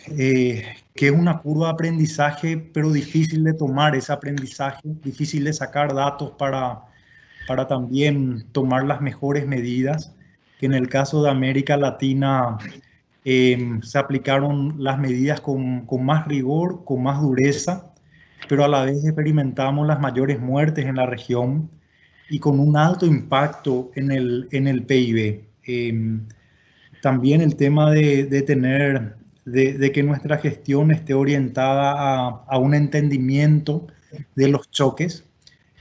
es una curva de aprendizaje, pero difícil de tomar ese aprendizaje, difícil de sacar datos para también tomar las mejores medidas, que en el caso de América Latina se aplicaron las medidas con más rigor, con más dureza, pero a la vez experimentamos las mayores muertes en la región y con un alto impacto en el PIB. También el tema de que nuestra gestión esté orientada a un entendimiento de los choques,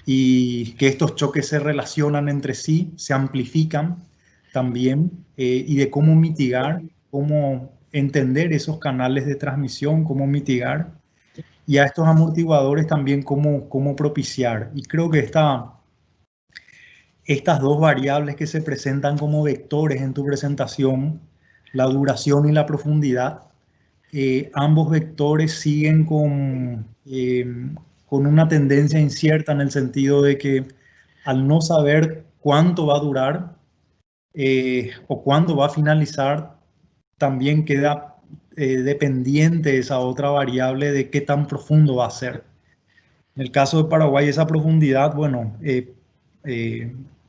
y que estos choques se relacionan entre sí, se amplifican también, y de cómo mitigar, cómo entender esos canales de transmisión, cómo mitigar, y a estos amortiguadores también cómo propiciar. Y creo que estas dos variables que se presentan como vectores en tu presentación, la duración y la profundidad, ambos vectores siguen con una tendencia incierta, en el sentido de que al no saber cuánto va a durar o cuándo va a finalizar, también queda dependiente esa otra variable de qué tan profundo va a ser. En el caso de Paraguay, esa profundidad, bueno,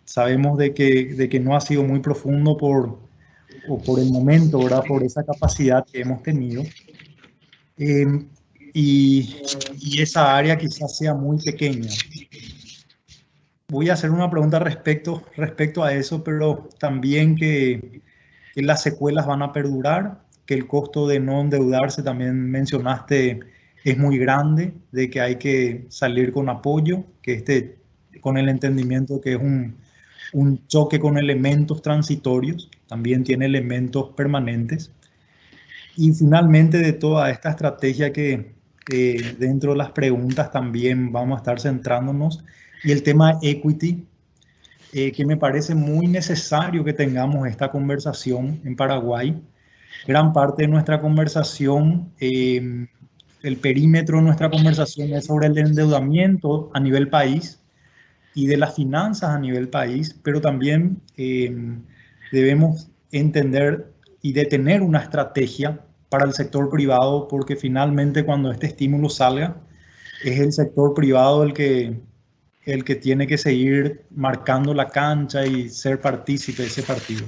sabemos de que no ha sido muy profundo por el momento, ¿verdad? Por esa capacidad que hemos tenido. Y esa área quizás sea muy pequeña. Voy a hacer una pregunta respecto a eso, pero también que las secuelas van a perdurar, que el costo de no endeudarse, también mencionaste, es muy grande, de que hay que salir con apoyo, que con el entendimiento que es un choque con elementos transitorios, también tiene elementos permanentes. Y finalmente, de toda esta estrategia que dentro de las preguntas también vamos a estar centrándonos, y el tema equity, que me parece muy necesario que tengamos esta conversación en Paraguay. Gran parte de nuestra conversación, el perímetro de nuestra conversación es sobre el endeudamiento a nivel país y de las finanzas a nivel país, pero también debemos entender y de tener una estrategia para el sector privado, porque finalmente cuando este estímulo salga, es el sector privado el que tiene que seguir marcando la cancha y ser partícipe de ese partido.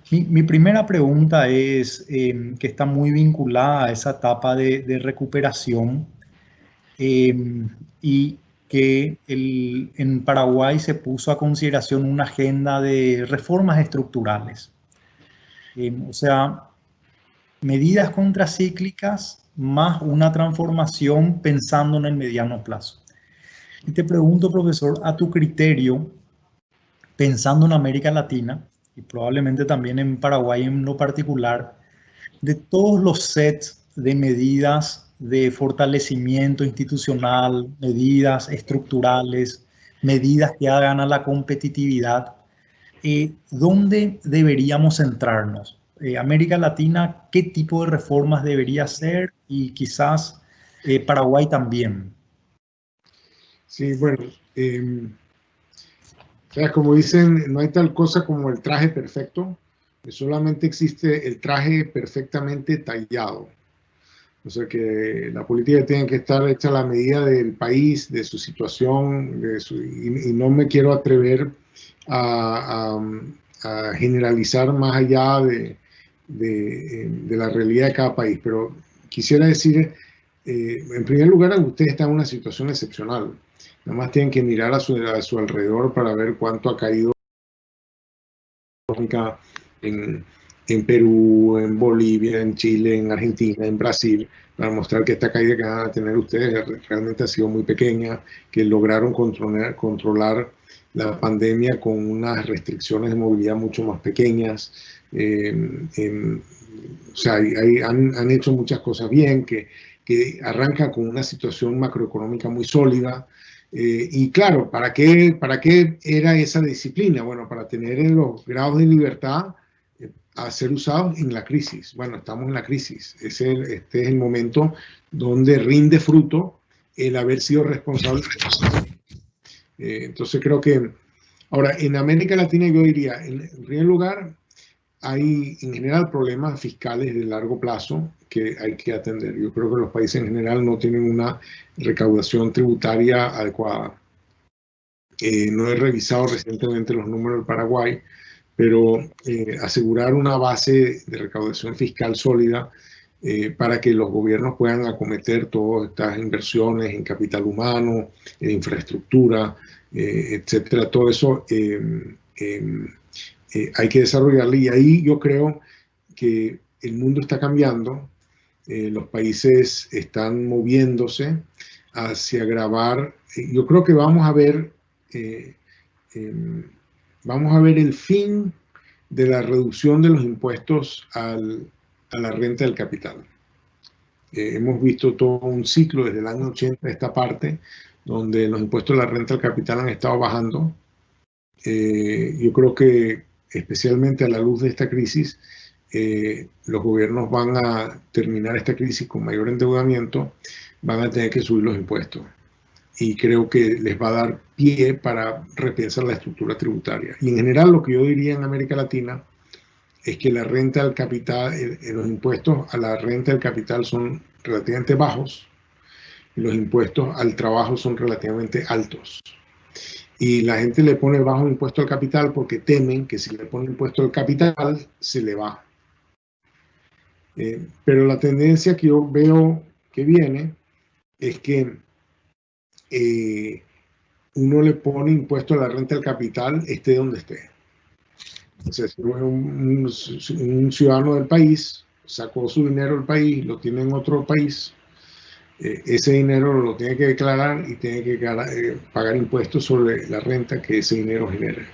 Mi primera pregunta es, que está muy vinculada a esa etapa de recuperación, y que en Paraguay se puso a consideración una agenda de reformas estructurales. O sea, medidas contracíclicas más una transformación pensando en el mediano plazo. Y te pregunto, profesor, a tu criterio, pensando en América Latina y probablemente también en Paraguay en lo particular, de todos los sets de medidas de fortalecimiento institucional, medidas estructurales, medidas que hagan a la competitividad, ¿dónde deberíamos centrarnos? América Latina, ¿qué tipo de reformas debería hacer? Y quizás Paraguay también. Sí, bueno, o sea, como dicen, no hay tal cosa como el traje perfecto, solamente existe el traje perfectamente tallado. O sea que la política tiene que estar hecha a la medida del país, de su situación, y no me quiero atrever a, a generalizar más allá de la realidad de cada país. Pero quisiera decir, en primer lugar, usted está en una situación excepcional. Nada más tienen que mirar a su alrededor para ver cuánto ha caído en, en Perú, en Bolivia, en Chile, en Argentina, en Brasil, para mostrar que esta caída que van a tener ustedes realmente ha sido muy pequeña, que lograron controlar la pandemia con unas restricciones de movilidad mucho más pequeñas. O sea, han hecho muchas cosas bien, que arranca con una situación macroeconómica muy sólida. Y claro, ¿para qué era esa disciplina? Bueno, para tener los grados de libertad a ser usados en la crisis. Bueno, estamos en la crisis. Este es el momento donde rinde fruto el haber sido responsable. Entonces creo que, ahora, en América Latina yo diría, en primer lugar, hay en general problemas fiscales de largo plazo que hay que atender. Yo creo que los países en general no tienen una recaudación tributaria adecuada. No he revisado recientemente los números del Paraguay, pero asegurar una base de recaudación fiscal sólida para que los gobiernos puedan acometer todas estas inversiones en capital humano, en infraestructura, etcétera, todo eso hay que desarrollarlo. Y ahí yo creo que el mundo está cambiando, los países están moviéndose hacia grabar. Yo creo que vamos a ver el fin de la reducción de los impuestos a la renta del capital. Hemos visto todo un ciclo desde el año 80 de esta parte, donde los impuestos a la renta del capital han estado bajando. Yo creo que especialmente a la luz de esta crisis, los gobiernos van a terminar esta crisis con mayor endeudamiento, van a tener que subir los impuestos. Y creo que les va a dar pie para repensar la estructura tributaria. Y en general lo que yo diría en América Latina es que la renta del capital, los impuestos a la renta del capital son relativamente bajos y los impuestos al trabajo son relativamente altos. Y la gente le pone bajo impuesto al capital porque temen que si le pone impuesto al capital se le va. Pero la tendencia que yo veo que viene es que uno le pone impuesto a la renta del capital esté donde esté. Entonces, un ciudadano del país sacó su dinero del país, lo tiene en otro país, ese dinero lo tiene que declarar y tiene que pagar impuestos sobre la renta que ese dinero genera.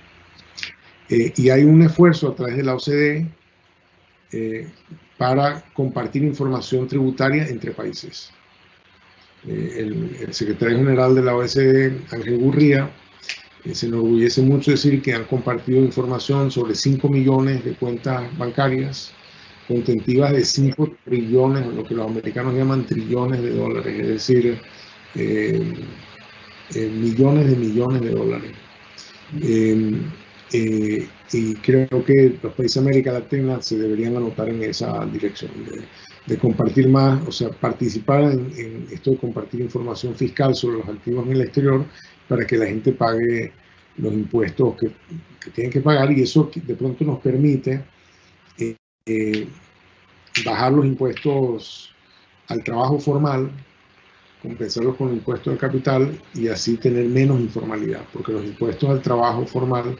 Y hay un esfuerzo a través de la OCDE para compartir información tributaria entre países. El secretario general de la OECD, Ángel Gurría, se enorgullece mucho decir que han compartido información sobre 5 millones de cuentas bancarias contentivas de 5 trillones, lo que los americanos llaman trillones de dólares, es decir, millones de dólares. Y creo que los países de América Latina se deberían anotar en esa dirección, de compartir más, o sea, participar en esto de compartir información fiscal sobre los activos en el exterior para que la gente pague los impuestos que tienen que pagar, y eso de pronto nos permite bajar los impuestos al trabajo formal, compensarlos con el impuesto al capital y así tener menos informalidad, porque los impuestos al trabajo formal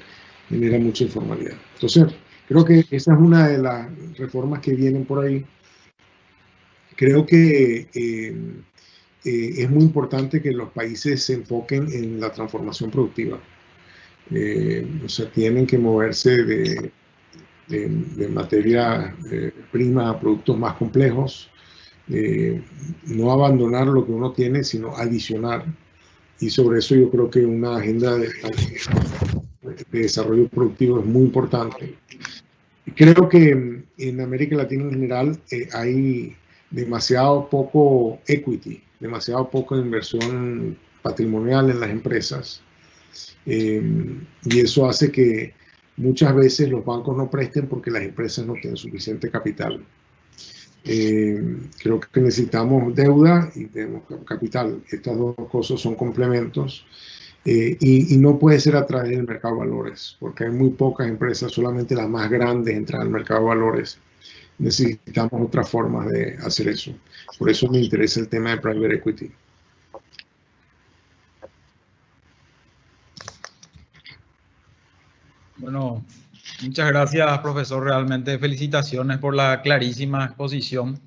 generan mucha informalidad. Entonces, creo que esa es una de las reformas que vienen por ahí. Creo que es muy importante que los países se enfoquen en la transformación productiva. O sea, tienen que moverse de materia prima a productos más complejos, no abandonar lo que uno tiene, sino adicionar. Y sobre eso yo creo que una agenda de desarrollo productivo es muy importante. Creo que en América Latina en general hay demasiado poco equity, demasiado poca inversión patrimonial en las empresas. Y eso hace que muchas veces los bancos no presten porque las empresas no tienen suficiente capital. Creo que necesitamos deuda y tenemos capital. Estas dos cosas son complementos. Y no puede ser a través del mercado de valores, porque hay muy pocas empresas, solamente las más grandes entran al mercado de valores. Necesitamos otras formas de hacer eso. Por eso me interesa el tema de private equity. Bueno, muchas gracias, profesor. Realmente felicitaciones por la clarísima exposición.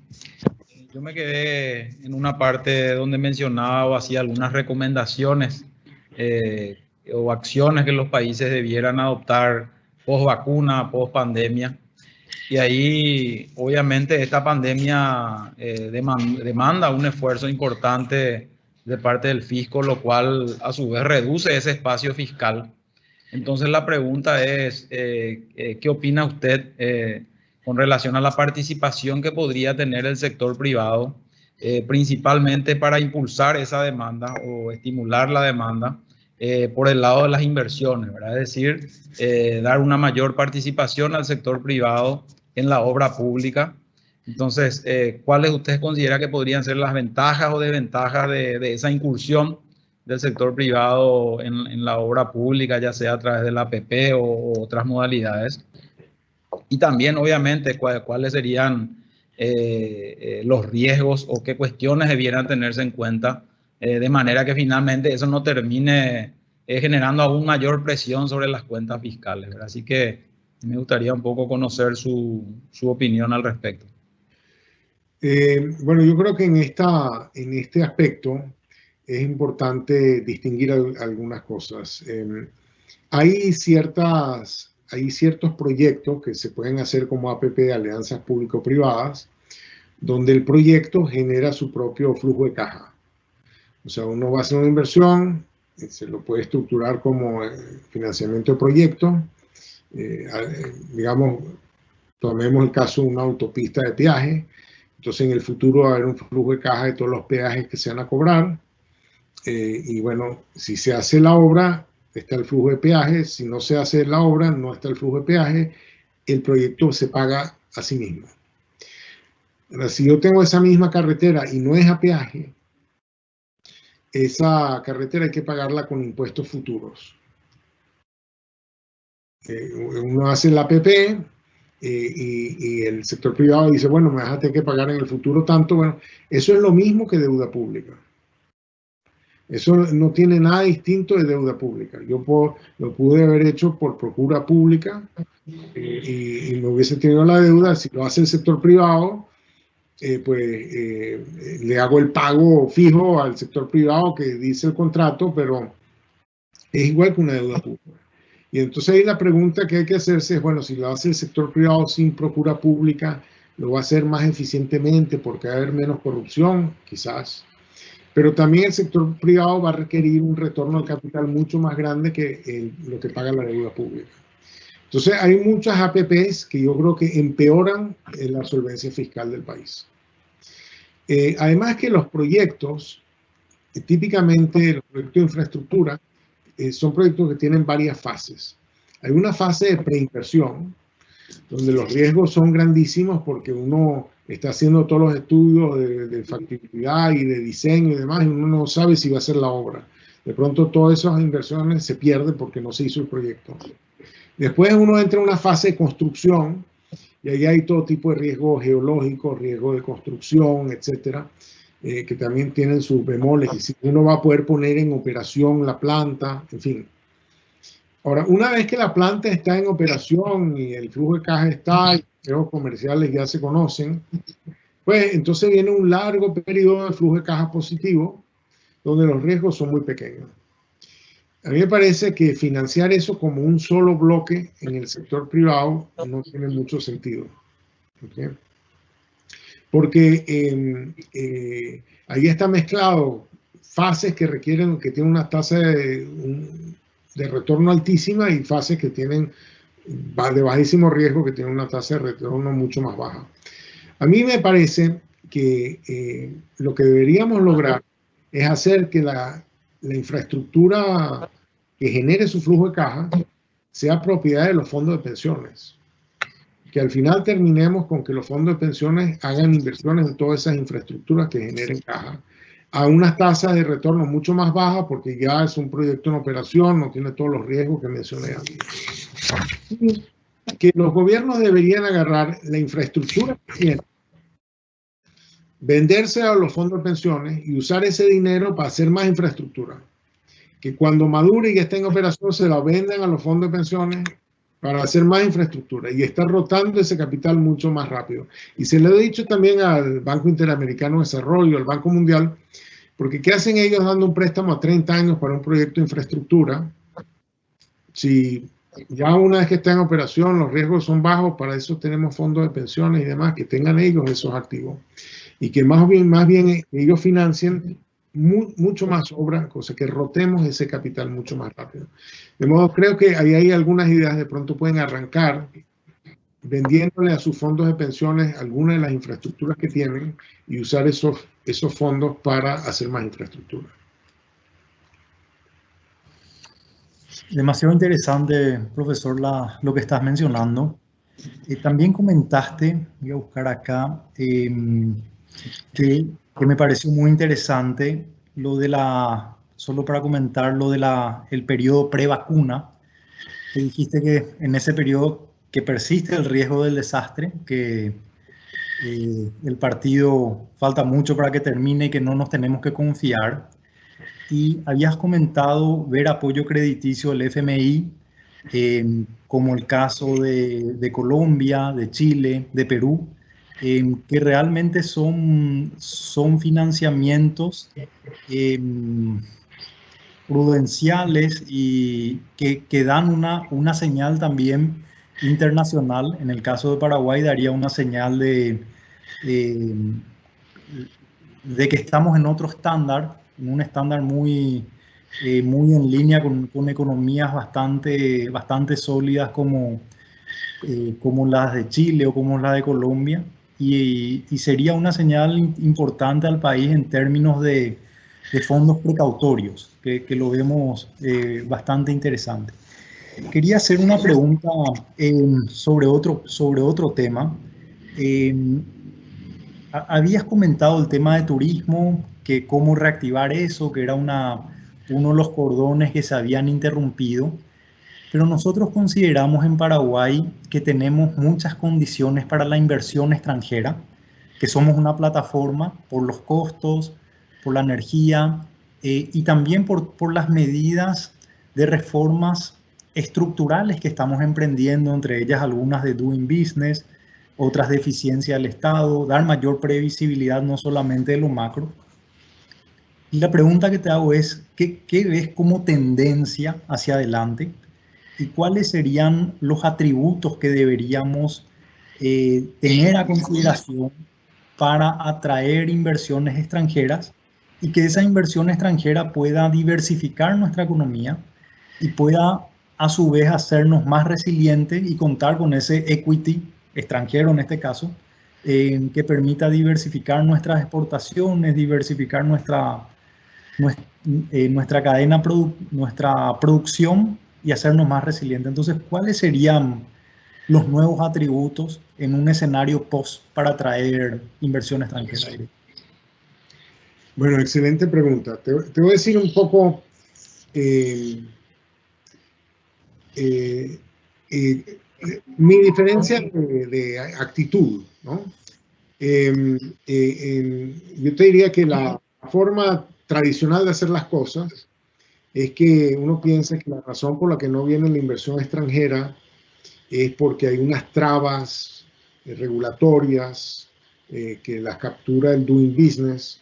Yo me quedé en una parte donde mencionaba o hacía algunas recomendaciones o acciones que los países debieran adoptar post vacuna, post pandemia. Y ahí, obviamente, esta pandemia demanda un esfuerzo importante de parte del fisco, lo cual a su vez reduce ese espacio fiscal. Entonces la pregunta es, ¿qué opina usted con relación a la participación que podría tener el sector privado, principalmente para impulsar esa demanda o estimular la demanda por el lado de las inversiones, ¿verdad? Es decir, dar una mayor participación al sector privado en la obra pública? Entonces, ¿cuáles ustedes consideran que podrían ser las ventajas o desventajas de esa incursión del sector privado en la obra pública, ya sea a través de la APP o otras modalidades? Y también, obviamente, cuáles serían los riesgos o qué cuestiones debieran tenerse en cuenta de manera que finalmente eso no termine generando aún mayor presión sobre las cuentas fiscales, ¿verdad? Así que me gustaría un poco conocer su opinión al respecto. Bueno, yo creo que en este aspecto es importante distinguir algunas cosas. Hay ciertos proyectos que se pueden hacer como APP, alianzas público-privadas, donde el proyecto genera su propio flujo de caja. O sea, uno va a hacer una inversión, se lo puede estructurar como financiamiento de proyecto. Digamos, tomemos el caso de una autopista de peaje. Entonces, en el futuro va a haber un flujo de caja de todos los peajes que se van a cobrar. Y bueno, si se hace la obra, está el flujo de peaje. Si no se hace la obra, no está el flujo de peaje. El proyecto se paga a sí mismo. Ahora, si yo tengo esa misma carretera y no es a peaje, esa carretera hay que pagarla con impuestos futuros. Uno hace la APP y el sector privado dice, bueno, me vas a tener que pagar en el futuro tanto. Bueno, eso es lo mismo que deuda pública. Eso no tiene nada distinto de deuda pública. Yo lo pude haber hecho por procura pública y no hubiese tenido la deuda. Si lo hace el sector privado, le hago el pago fijo al sector privado que dice el contrato, pero es igual que una deuda pública. Y entonces ahí la pregunta que hay que hacerse es, bueno, si lo hace el sector privado sin procura pública, ¿lo va a hacer más eficientemente porque va a haber menos corrupción? Quizás. Pero también el sector privado va a requerir un retorno al capital mucho más grande que lo que paga la deuda pública. Entonces hay muchas APPs que yo creo que empeoran la solvencia fiscal del país. Además que los proyectos, típicamente los proyectos de infraestructura, son proyectos que tienen varias fases. Hay una fase de preinversión, donde los riesgos son grandísimos porque uno está haciendo todos los estudios de factibilidad y de diseño y demás, y uno no sabe si va a hacer la obra. De pronto todas esas inversiones se pierden porque no se hizo el proyecto. Después uno entra en una fase de construcción, y ahí hay todo tipo de riesgos geológicos, riesgos de construcción, etcétera, que también tienen sus bemoles, y si uno va a poder poner en operación la planta, en fin. Ahora, una vez que la planta está en operación y el flujo de caja está, y los riesgos comerciales ya se conocen, pues entonces viene un largo periodo de flujo de caja positivo, donde los riesgos son muy pequeños. A mí me parece que financiar eso como un solo bloque en el sector privado no tiene mucho sentido. ¿Okay? Porque ahí está mezclado fases que tienen una tasa de retorno altísima y fases que tienen de bajísimo riesgo, que tienen una tasa de retorno mucho más baja. A mí me parece que lo que deberíamos lograr es hacer que la infraestructura que genere su flujo de caja sea propiedad de los fondos de pensiones. Que al final terminemos con que los fondos de pensiones hagan inversiones en todas esas infraestructuras que generen caja a unas tasas de retorno mucho más bajas, porque ya es un proyecto en operación, no tiene todos los riesgos que mencioné antes. Y que los gobiernos deberían agarrar la infraestructura que tienen, venderse a los fondos de pensiones y usar ese dinero para hacer más infraestructura. Que cuando madure y esté en operación se la vendan a los fondos de pensiones para hacer más infraestructura y estar rotando ese capital mucho más rápido. Y se lo he dicho también al Banco Interamericano de Desarrollo, al Banco Mundial, porque ¿qué hacen ellos dando un préstamo a 30 años para un proyecto de infraestructura? Si ya una vez que está en operación los riesgos son bajos, para eso tenemos fondos de pensiones y demás, que tengan ellos esos activos. Y que más bien ellos financien mucho más obra, cosa que rotemos ese capital mucho más rápido. De modo, creo que ahí hay algunas ideas, de pronto pueden arrancar vendiéndole a sus fondos de pensiones algunas de las infraestructuras que tienen y usar esos fondos para hacer más infraestructura. Demasiado interesante, profesor, lo que estás mencionando. También comentaste, voy a buscar acá, que me pareció muy interesante lo de solo para comentar lo de el periodo pre-vacuna, que dijiste que en ese periodo que persiste el riesgo del desastre, que el partido falta mucho para que termine y que no nos tenemos que confiar. Y habías comentado ver apoyo crediticio del FMI, como el caso de Colombia, de Chile, de Perú, que realmente son financiamientos prudenciales y que dan una señal también internacional. En el caso de Paraguay daría una señal de que estamos en otro estándar, en un estándar muy en línea con economías bastante sólidas como las de Chile o como la de Colombia, y sería una señal importante al país en términos de fondos precautorios, que lo vemos bastante interesante. Quería hacer una pregunta sobre otro tema. Habías comentado el tema de turismo, que cómo reactivar eso, que era uno de los cordones que se habían interrumpido, pero nosotros consideramos en Paraguay que tenemos muchas condiciones para la inversión extranjera, que somos una plataforma por los costos, por la energía y también por las medidas de reformas estructurales que estamos emprendiendo, entre ellas algunas de Doing Business, otras de eficiencia del Estado, dar mayor previsibilidad no solamente de lo macro. Y la pregunta que te hago es, ¿qué ves como tendencia hacia adelante? ¿Y cuáles serían los atributos que deberíamos tener a consideración para atraer inversiones extranjeras y que esa inversión extranjera pueda diversificar nuestra economía y pueda a su vez hacernos más resilientes y contar con ese equity extranjero en este caso, que permita diversificar nuestras exportaciones, diversificar nuestra cadena, nuestra producción y hacernos más resilientes? Entonces, ¿cuáles serían los nuevos atributos en un escenario post para atraer inversión extranjera? Bueno, excelente pregunta. Te voy a decir un poco mi diferencia de actitud, ¿no? Yo te diría que la forma tradicional de hacer las cosas es que uno piensa que la razón por la que no viene la inversión extranjera es porque hay unas trabas regulatorias que las captura el doing business,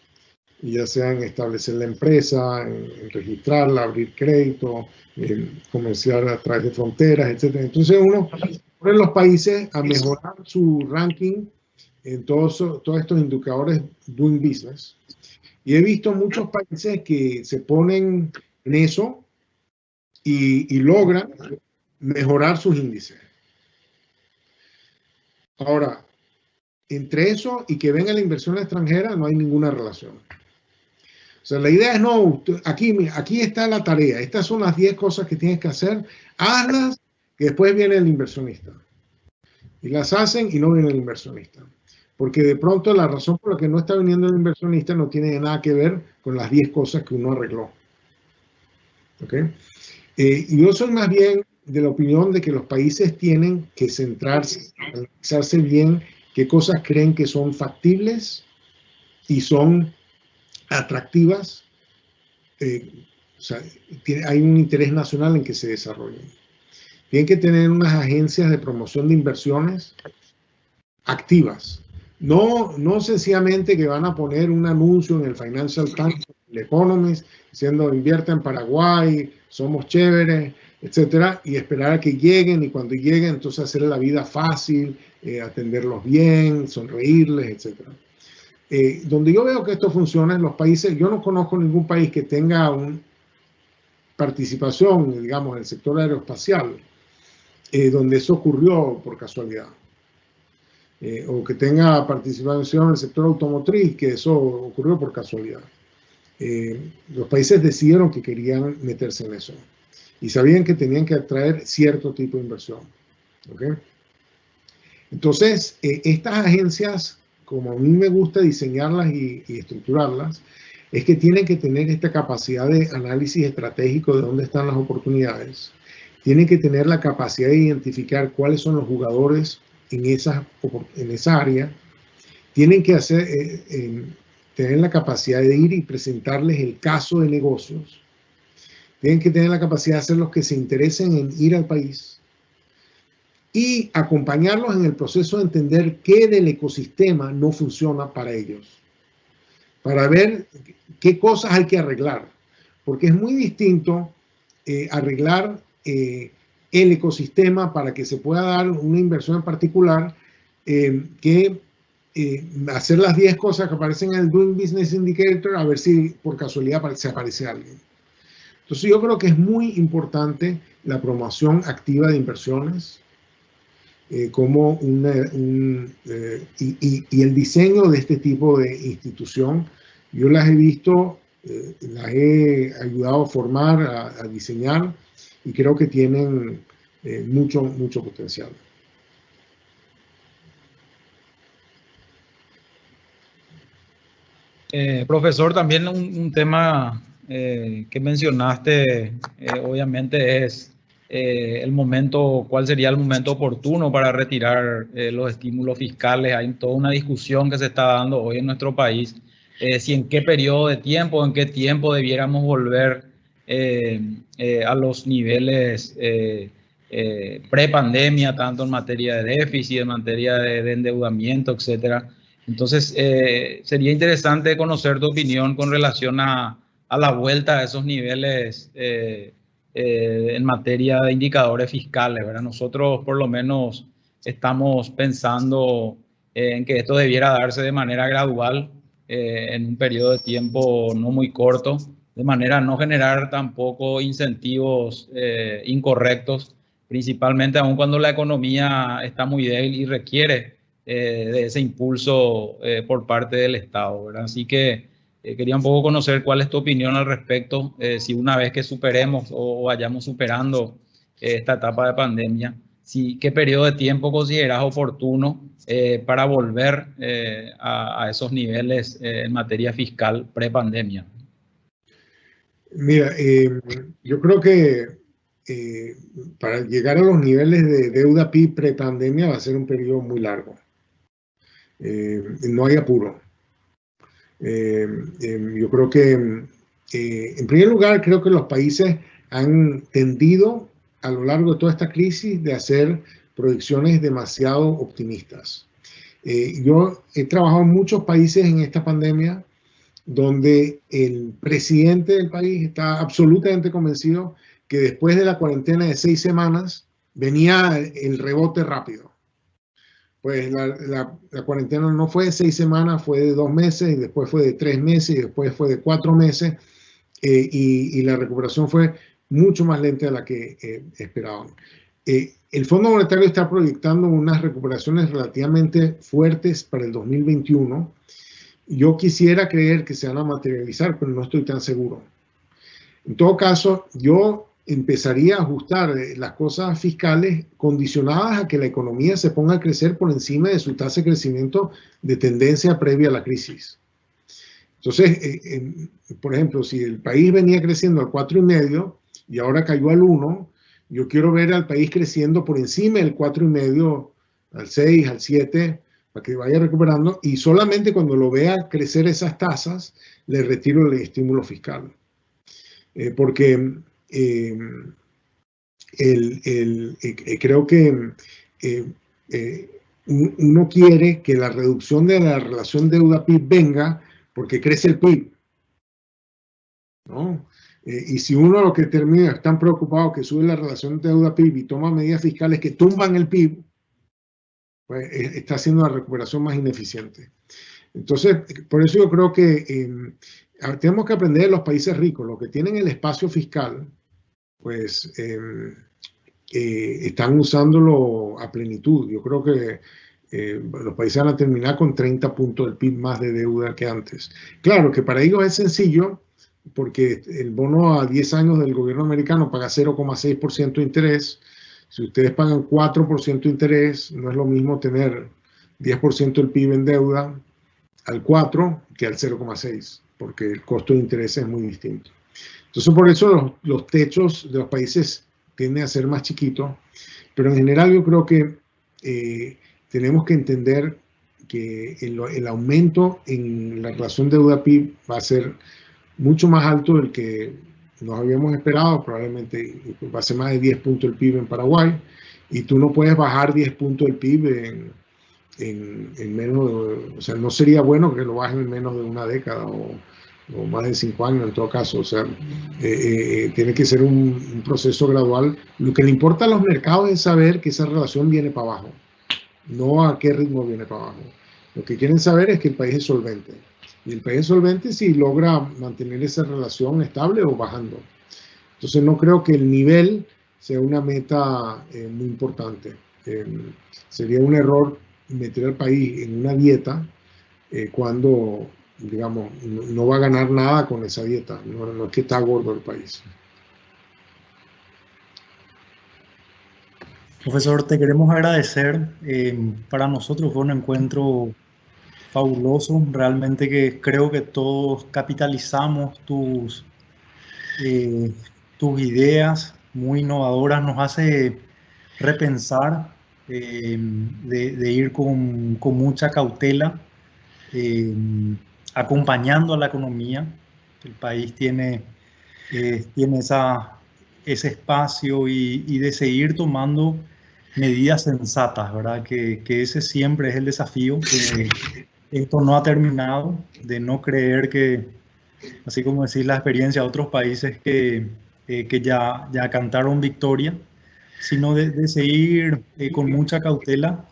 ya sea en establecer la empresa, en registrarla, abrir crédito, comerciar a través de fronteras, etc. Entonces uno pone los países a mejorar su ranking en todos estos indicadores doing business. Y he visto muchos países que se ponen en eso y logran mejorar sus índices. Ahora, entre eso y que venga la inversión extranjera no hay ninguna relación. O sea, la idea es no, aquí está la tarea, estas son las 10 cosas que tienes que hacer, hazlas, que después viene el inversionista. Y las hacen y no viene el inversionista. Porque de pronto la razón por la que no está viniendo el inversionista no tiene nada que ver con las 10 cosas que uno arregló. ¿Okay? Y yo soy más bien de la opinión de que los países tienen que centrarse, analizarse bien qué cosas creen que son factibles y son atractivas. O sea, hay un interés nacional en que se desarrollen. Tienen que tener unas agencias de promoción de inversiones activas. No sencillamente que van a poner un anuncio en el Financial Times, el Economist, diciendo invierte en Paraguay, somos chéveres, etcétera, y esperar a que lleguen, y cuando lleguen entonces hacer la vida fácil, atenderlos bien, sonreírles, etcétera. Donde yo veo que esto funciona en los países, yo no conozco ningún país que tenga una participación, digamos, en el sector aeroespacial, donde eso ocurrió por casualidad. O que tenga participación en el sector automotriz, que eso ocurrió por casualidad. Los países decidieron que querían meterse en eso y sabían que tenían que atraer cierto tipo de inversión. ¿Okay? Entonces, estas agencias, como a mí me gusta diseñarlas y estructurarlas, es que tienen que tener esta capacidad de análisis estratégico de dónde están las oportunidades. Tienen que tener la capacidad de identificar cuáles son los jugadores en esa área. Tienen que tener la capacidad de ir y presentarles el caso de negocios. Tienen que tener la capacidad de hacer los que se interesen en ir al país y acompañarlos en el proceso de entender qué del ecosistema no funciona para ellos, para ver qué cosas hay que arreglar, porque es muy distinto arreglar el ecosistema para que se pueda dar una inversión en particular que hacer las 10 cosas que aparecen en el Doing Business Indicator a ver si por casualidad se aparece alguien. Entonces yo creo que es muy importante la promoción activa de inversiones como y el diseño de este tipo de institución. Yo las he visto, las he ayudado a formar, a diseñar, y creo que tienen mucho potencial. Profesor, también un tema que mencionaste, obviamente es el momento, cuál sería el momento oportuno para retirar los estímulos fiscales. Hay toda una discusión que se está dando hoy en nuestro país, si en qué periodo de tiempo, en qué tiempo debiéramos volver a los niveles pre-pandemia, tanto en materia de déficit, en materia de endeudamiento, etcétera. Entonces, sería interesante conocer tu opinión con relación a la vuelta a esos niveles en materia de indicadores fiscales, ¿verdad? Nosotros, por lo menos, estamos pensando en que esto debiera darse de manera gradual, en un periodo de tiempo no muy corto, de manera a no generar tampoco incentivos incorrectos, principalmente aún cuando la economía está muy débil y requiere de ese impulso por parte del Estado, ¿verdad? Así que quería un poco conocer cuál es tu opinión al respecto, si una vez que superemos o vayamos superando esta etapa de pandemia, qué periodo de tiempo consideras oportuno para volver a esos niveles en materia fiscal pre-pandemia. Mira, yo creo que para llegar a los niveles de deuda PIB pre-pandemia va a ser un periodo muy largo. No hay apuro. Yo creo que, en primer lugar, creo que los países han tendido a lo largo de toda esta crisis de hacer proyecciones demasiado optimistas. Yo he trabajado en muchos países en esta pandemia donde el presidente del país está absolutamente convencido que después de la cuarentena de 6 semanas venía el rebote rápido. Pues la cuarentena no fue de 6 semanas, fue de 2 meses, y después fue de 3 meses, y después fue de 4 meses, y la recuperación fue mucho más lenta de la que esperaban. el Fondo Monetario está proyectando unas recuperaciones relativamente fuertes para el 2021. Yo quisiera creer que se van a materializar, pero no estoy tan seguro. En todo caso, yo empezaría a ajustar las cosas fiscales condicionadas a que la economía se ponga a crecer por encima de su tasa de crecimiento de tendencia previa a la crisis. Entonces, por ejemplo, si el país venía creciendo al 4,5 y ahora cayó al 1, yo quiero ver al país creciendo por encima del 4,5, al 6, al 7, para que vaya recuperando, y solamente cuando lo vea crecer esas tasas, le retiro el estímulo fiscal. Porque creo que uno quiere que la reducción de la relación deuda-PIB venga porque crece el PIB, ¿no? Y si uno lo que termina es tan preocupado que sube la relación deuda-PIB y toma medidas fiscales que tumban el PIB, pues está haciendo la recuperación más ineficiente. Entonces, por eso yo creo que tenemos que aprender de los países ricos, los que tienen el espacio fiscal, pues están usándolo a plenitud. Yo creo que los países van a terminar con 30 puntos del PIB más de deuda que antes. Claro que para ellos es sencillo, porque el bono a 10 años del gobierno americano paga 0,6% de interés. Si ustedes pagan 4% de interés, no es lo mismo tener 10% del PIB en deuda al 4 que al 0,6, porque el costo de interés es muy distinto. Entonces, por eso los techos de los países tienden a ser más chiquitos, pero en general yo creo que tenemos que entender que el aumento en la relación deuda-PIB va a ser mucho más alto del que nos habíamos esperado. Probablemente va a ser más de 10 puntos el PIB en Paraguay, y tú no puedes bajar 10 puntos el PIB en menos de, o sea, no sería bueno que lo bajen en menos de una década o más de 5 años en todo caso. O sea, tiene que ser un proceso gradual. Lo que le importa a los mercados es saber que esa relación viene para abajo, no a qué ritmo viene para abajo. Lo que quieren saber es que el país es solvente. Y el país es solvente si logra mantener esa relación estable o bajando. Entonces no creo que el nivel sea una meta muy importante. Sería un error meter al país en una dieta cuando, digamos, no va a ganar nada con esa dieta. No es que está gordo el país. Profesor, te queremos agradecer. Para nosotros fue un encuentro fabuloso, realmente, que creo que todos capitalizamos tus ideas muy innovadoras. Nos hace repensar, de ir con mucha cautela, acompañando a la economía. El país tiene ese espacio, y de seguir tomando medidas sensatas, ¿verdad? Que ese siempre es el desafío. Esto no ha terminado, de no creer que, así como decís, la experiencia de otros países que ya cantaron victoria, sino de seguir con mucha cautela.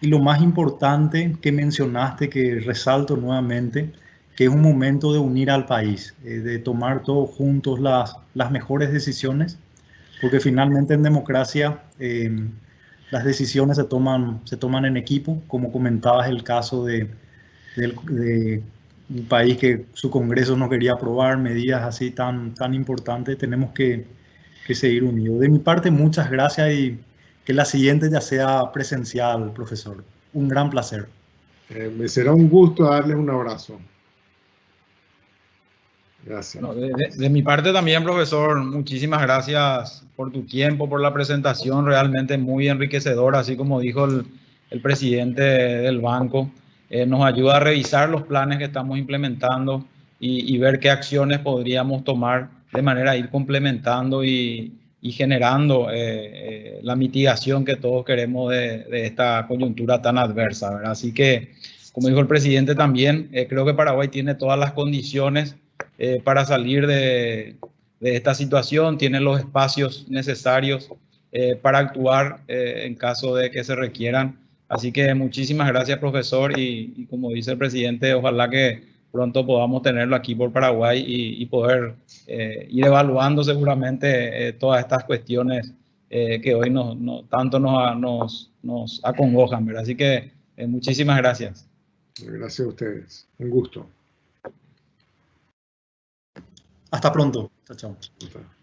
Y lo más importante que mencionaste, que resalto nuevamente, que es un momento de unir al país, de tomar todos juntos las mejores decisiones, porque finalmente en democracia las decisiones se toman en equipo. Como comentabas el caso de un país que su Congreso no quería aprobar medidas así tan importantes. Tenemos que seguir unidos. De mi parte, muchas gracias, y que la siguiente ya sea presencial, profesor. Un gran placer. Me será un gusto darles un abrazo. Gracias. No, de mi parte también, profesor, muchísimas gracias por tu tiempo, por la presentación, realmente muy enriquecedora, así como dijo el presidente del banco. Nos ayuda a revisar los planes que estamos implementando y ver qué acciones podríamos tomar de manera a ir complementando y generando la mitigación que todos queremos de esta coyuntura tan adversa, ¿verdad? Así que, como dijo el presidente también, creo que Paraguay tiene todas las condiciones para salir de esta situación, tiene los espacios necesarios para actuar en caso de que se requieran. Así que muchísimas gracias, profesor, y como dice el presidente, ojalá que pronto podamos tenerlo aquí por Paraguay y poder ir evaluando seguramente todas estas cuestiones que hoy tanto nos acongojan, ¿verdad? Así que muchísimas gracias. Gracias a ustedes. Un gusto. Hasta pronto. Chao, chao. Hasta.